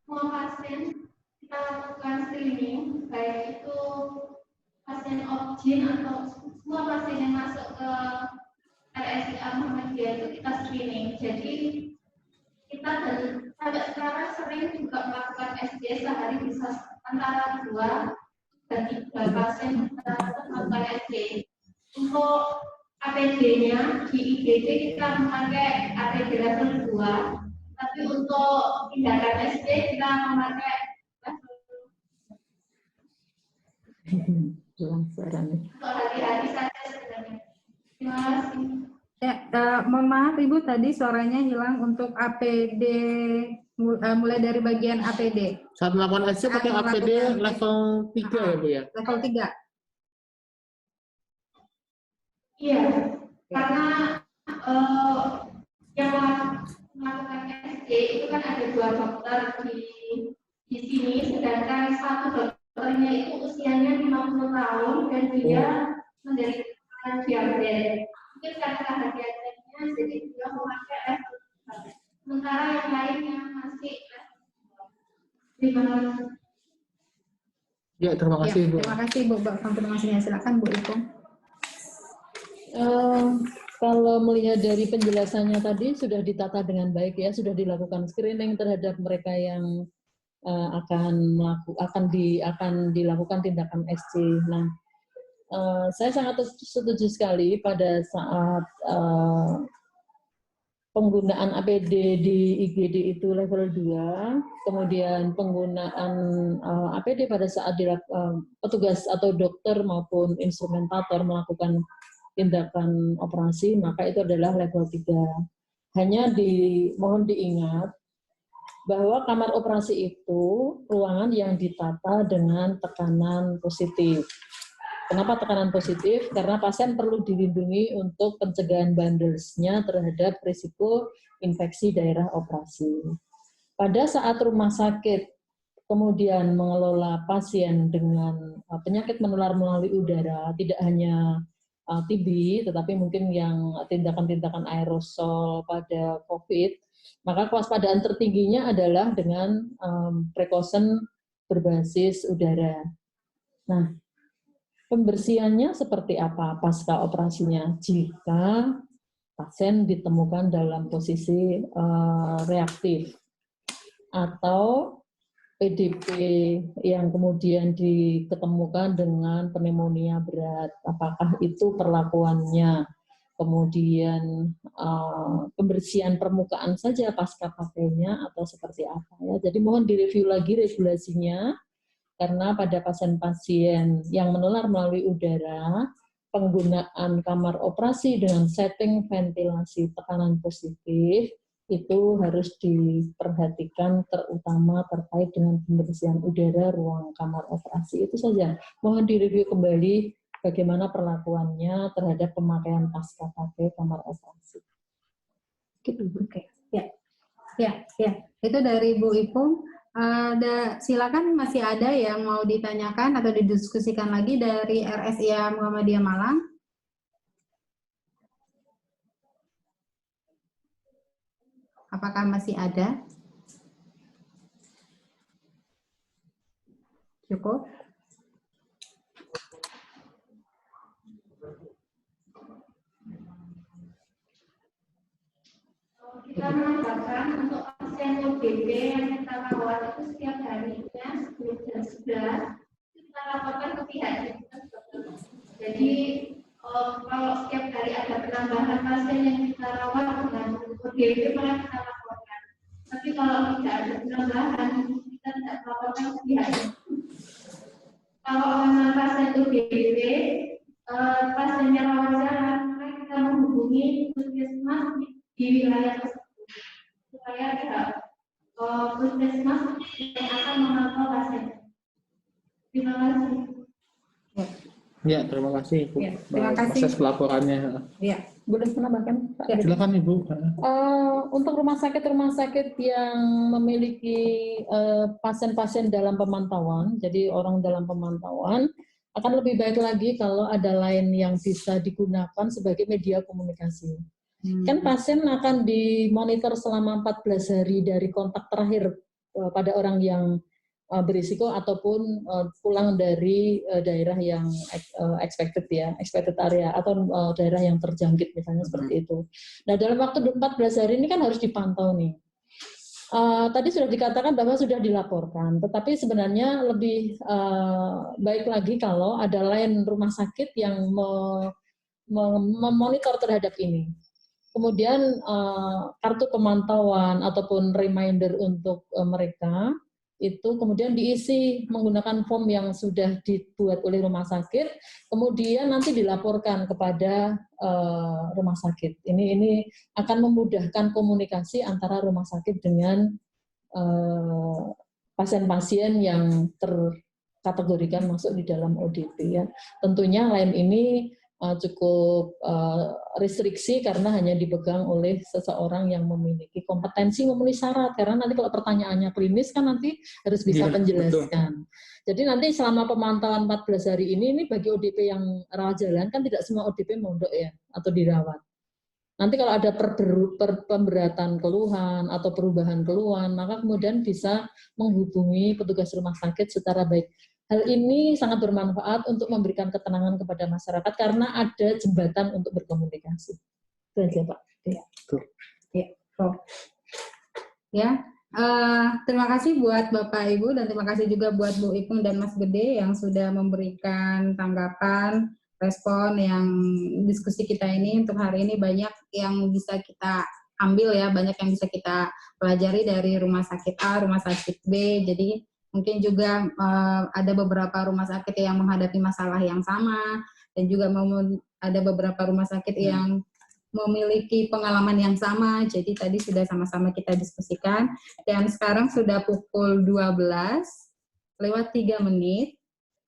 Semua pasien kita lakukan screening, baik itu pasien objin atau semua pasien yang masuk ke RSIA Muhammadiyah itu kita screening. Jadi kita sampai sekarang sering juga melakukan SD sehari bisa antara 2 dan 3 pasien melakukan SD. Untuk APD-nya di IGD kita memakai APD level 2, tapi untuk tindakan SD kita memakai Hilang suara nih. untuk hari-hari saja sebenarnya. Terima kasih. Ya, mohon maaf Ibu, tadi suaranya hilang untuk APD, mulai dari bagian APD. Saat melakukan SC pakai APD level 3 ya Bu ya? Level 3. Iya, karena yang melakukan SC itu kan ada 2 dokter di sini, sedangkan 1 dokternya itu usianya 50 tahun dan dia menderita diabetes. Mungkin karena diabetesnya jadi dia memakai level 3. Sementara yang lainnya masih level 5. Ya, terima kasih Bu. Terima kasih Bu, konfirmasinya. Silakan Bu Ipung. Kalau melihat dari penjelasannya tadi sudah ditata dengan baik ya, sudah dilakukan screening terhadap mereka yang akan dilakukan tindakan SC. Nah, saya sangat setuju sekali pada saat penggunaan APD di IGD itu level 2, kemudian penggunaan APD pada saat petugas atau dokter maupun instrumentator melakukan tindakan operasi, maka itu adalah level 3. Hanya mohon diingat bahwa kamar operasi itu ruangan yang ditata dengan tekanan positif. Kenapa tekanan positif? Karena pasien perlu dilindungi untuk pencegahan bandelsnya terhadap risiko infeksi daerah operasi. Pada saat rumah sakit kemudian mengelola pasien dengan penyakit menular melalui udara, tidak hanya TB, tetapi mungkin yang tindakan-tindakan aerosol pada COVID, maka kewaspadaan tertingginya adalah dengan precaution berbasis udara. Nah, pembersihannya seperti apa pasca operasinya? Jika pasien ditemukan dalam posisi reaktif atau PDP yang kemudian diketemukan dengan pneumonia berat, apakah itu perlakuannya? Kemudian pembersihan permukaan saja pasca pakainya atau seperti apa ya? Jadi mohon direview lagi regulasinya, karena pada pasien-pasien yang menular melalui udara, penggunaan kamar operasi dengan setting ventilasi tekanan positif itu harus diperhatikan, terutama terkait dengan pembersihan udara ruang kamar operasi. Itu saja. Mohon direview kembali bagaimana perlakuannya terhadap pemakaian pasca pakai kamar operasi. Oke. Ya. Itu dari Bu Ipung. Silakan, masih ada yang mau ditanyakan atau didiskusikan lagi dari RSIA Muhammadiyah Malang? Apakah masih ada? Cukup? Kita menambahkan untuk pasien ODP yang kita rawat itu setiap harinya sebelum jam 11 kita laporkan ke pihak kita. Jadi kalau setiap hari ada penambahan pasien yang kita rawat dengan ODP maka kita laporkan. Tapi kalau tidak ada penambahan kita tidak laporkan ke pihak itu. Kalau memang pasien ODP pasiennya rawat jalan, maka kita menghubungi puskesmas di wilayah tersebut supaya pihak puskesmas yang akan memantau pasien. Terima kasih. Ya, terima kasih Bu. Terima kasih. Proses pelaporannya. Ya, boleh menambahkan Pak? Ya, silakan Ibu. Untuk rumah sakit yang memiliki pasien-pasien dalam pemantauan, jadi orang dalam pemantauan, akan lebih baik lagi kalau ada line yang bisa digunakan sebagai media komunikasi. Kan pasien akan dimonitor selama 14 hari dari kontak terakhir pada orang yang berisiko ataupun pulang dari daerah yang expected area atau daerah yang terjangkit misalnya seperti itu. Nah, dalam waktu 14 hari ini kan harus dipantau nih. Tadi sudah dikatakan bahwa sudah dilaporkan, tetapi sebenarnya lebih baik lagi kalau ada line rumah sakit yang memonitor terhadap ini. Kemudian kartu pemantauan ataupun reminder untuk mereka itu kemudian diisi menggunakan form yang sudah dibuat oleh rumah sakit, kemudian nanti dilaporkan kepada rumah sakit. Ini akan memudahkan komunikasi antara rumah sakit dengan pasien-pasien yang terkategorikan masuk di dalam ODP. Ya. Tentunya lem ini cukup restriksi karena hanya dipegang oleh seseorang yang memiliki kompetensi memenuhi syarat, karena nanti kalau pertanyaannya klinis kan nanti harus bisa menjelaskan. Jadi nanti selama pemantauan 14 hari ini bagi ODP yang rawat jalan kan tidak semua ODP mondok ya atau dirawat. Nanti kalau ada pemberatan keluhan atau perubahan keluhan, maka kemudian bisa menghubungi petugas rumah sakit secara baik. Hal ini sangat bermanfaat untuk memberikan ketenangan kepada masyarakat karena ada jembatan untuk berkomunikasi. Itu aja, Pak. Ya. Terima kasih buat Bapak Ibu dan terima kasih juga buat Bu Ipung dan Mas Gede yang sudah memberikan tanggapan, respon yang diskusi kita ini. Untuk hari ini banyak yang bisa kita ambil ya, banyak yang bisa kita pelajari dari rumah sakit A, rumah sakit B. Jadi mungkin juga ada beberapa rumah sakit yang menghadapi masalah yang sama, dan juga ada beberapa rumah sakit yang memiliki pengalaman yang sama. Jadi tadi sudah sama-sama kita diskusikan, dan sekarang sudah pukul 12 lewat 3 menit.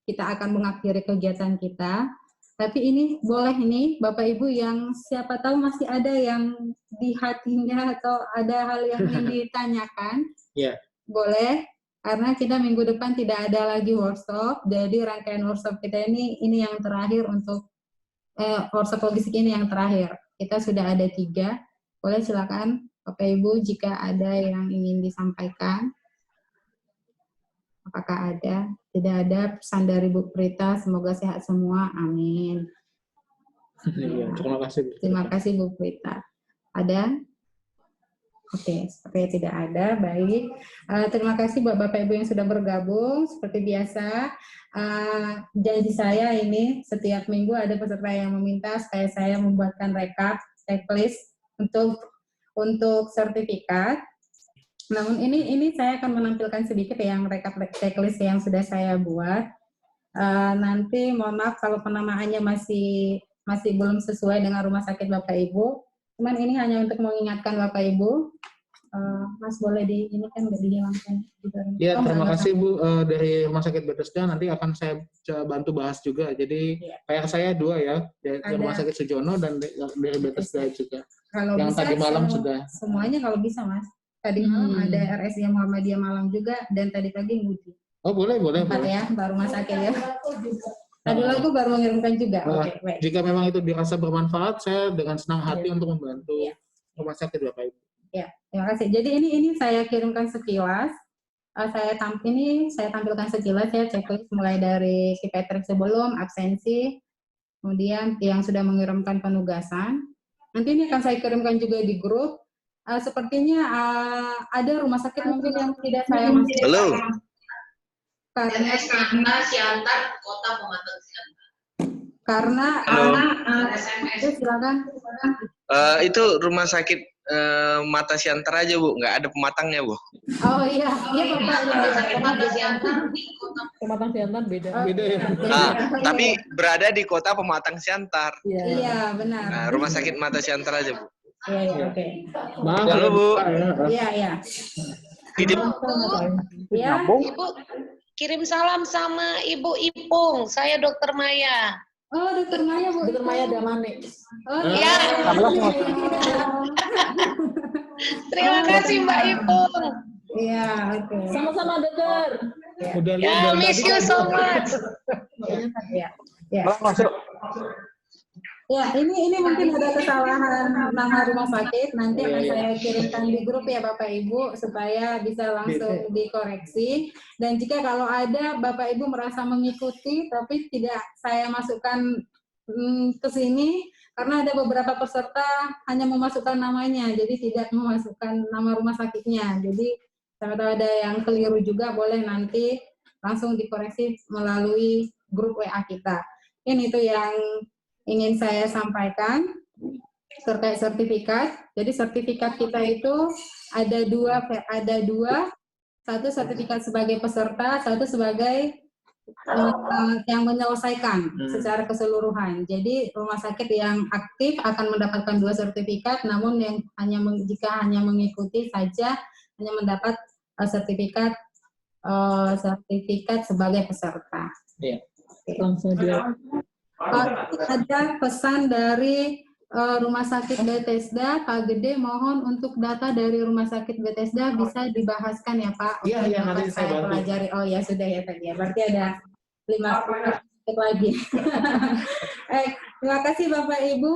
Kita akan mengakhiri kegiatan kita. Tapi ini boleh nih Bapak Ibu yang siapa tahu masih ada yang di hatinya atau ada hal yang ingin ditanyakan. Boleh. Karena kita minggu depan tidak ada lagi workshop, jadi rangkaian workshop kita ini yang terakhir untuk workshop logistik ini yang terakhir. Kita sudah ada 3, boleh silakan Bapak Ibu jika ada yang ingin disampaikan. Apakah ada? Tidak ada. Pesan dari Bu Prita, semoga sehat semua, amin. Terima kasih. Terima kasih Bu Prita. Ada? Oke, sepertinya tidak ada. Baik. Terima kasih buat Bapak Ibu yang sudah bergabung. Seperti biasa, janji saya ini setiap minggu ada peserta yang meminta supaya saya membuatkan rekap, checklist untuk sertifikat. Namun ini saya akan menampilkan sedikit yang rekap checklist yang sudah saya buat. Nanti mohon maaf kalau penamaannya masih belum sesuai dengan rumah sakit Bapak Ibu. Cuman ini hanya untuk mengingatkan Bapak Ibu. Mas boleh ini kan nggak dihilangkan. Ya, terima kasih Bu dari Rumah Sakit Bethesda. Nanti akan saya bantu bahas juga. Jadi PR saya 2 ya, dari Rumah Sakit Sujono dan dari Bethesda juga. Kalau yang bisa, tadi malam sudah. Semuanya kalau bisa Mas. Tadi malam ada RSI Muhammadiyah Malang juga, dan tadi pagi Ngudi. Oh boleh. 4 ya, baru Rumah Sakit ya. Tadi lagu baru mengirimkan juga. Oke. Jika memang itu dirasa bermanfaat, saya dengan senang hati untuk membantu Rumah Sakit Bapak Ibu. Ya, terima kasih. Jadi ini saya kirimkan sekilas. Saya tampilkan sekilas ya checklist mulai dari Kipetrik sebelum, absensi, kemudian yang sudah mengirimkan penugasan. Nanti ini akan saya kirimkan juga di grup. Sepertinya ada rumah sakit mungkin yang tidak saya masuk. Halo. Karena Siantar, Kota Pematang Siantar. Karena silakan. Itu rumah sakit Mata Siantar aja Bu, nggak ada pematangnya Bu. Oh iya Bapak. Rumah sakit Mata Siantar di Kota Pematang Siantar beda. Beda ya. Tapi berada di Kota Pematang Siantar. Iya benar. Nah, rumah sakit Mata Siantar aja Bu. Iya oke. Halo Bu. Iya. Ya, Ibu kirim salam sama Ibu Ipung. Saya Dokter Maya. Oh, Dokter Maya Bu. Dokter Maya Damane. Oh iya. Terima kasih Mbak Ipung. Iya, oke. Sama-sama Dokter. Ya, miss you so much. Ya. Masuk. Ya, ini mungkin ada kesalahan nama rumah sakit. Nanti akan saya kirimkan di grup ya Bapak Ibu supaya bisa langsung dikoreksi. Dan jika kalau ada Bapak Ibu merasa mengikuti tapi tidak saya masukkan ke sini karena ada beberapa peserta hanya memasukkan namanya, jadi tidak memasukkan nama rumah sakitnya. Jadi sama tahu ada yang keliru juga, boleh nanti langsung dikoreksi melalui grup WA kita. Ini tuh yang ingin saya sampaikan terkait sertifikat. Jadi sertifikat kita itu ada dua satu sertifikat sebagai peserta, satu sebagai yang menyelesaikan secara keseluruhan. Jadi rumah sakit yang aktif akan mendapatkan 2 sertifikat, namun yang jika hanya mengikuti saja hanya mendapat sertifikat sebagai peserta. Iya. Ada pesan dari Rumah Sakit Bethesda, Pak Gede, mohon untuk data dari Rumah Sakit Bethesda bisa dibahaskan ya Pak. Iya, iya, nanti saya bantu. pelajari. Oh ya sudah ya tadi ya. Berarti ada 5 lagi. Terima kasih Bapak Ibu.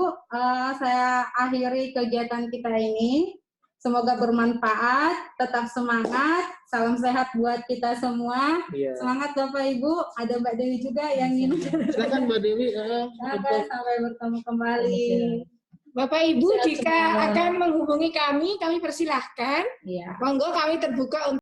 Saya akhiri kegiatan kita ini. Semoga bermanfaat, tetap semangat, salam sehat buat kita semua. Iya. Semangat Bapak Ibu, ada Mbak Dewi juga yang ingin. Silakan Mbak Dewi. Sampai bertemu kembali. Bapak Ibu jika akan menghubungi kami persilahkan. Iya. Monggo kami terbuka untuk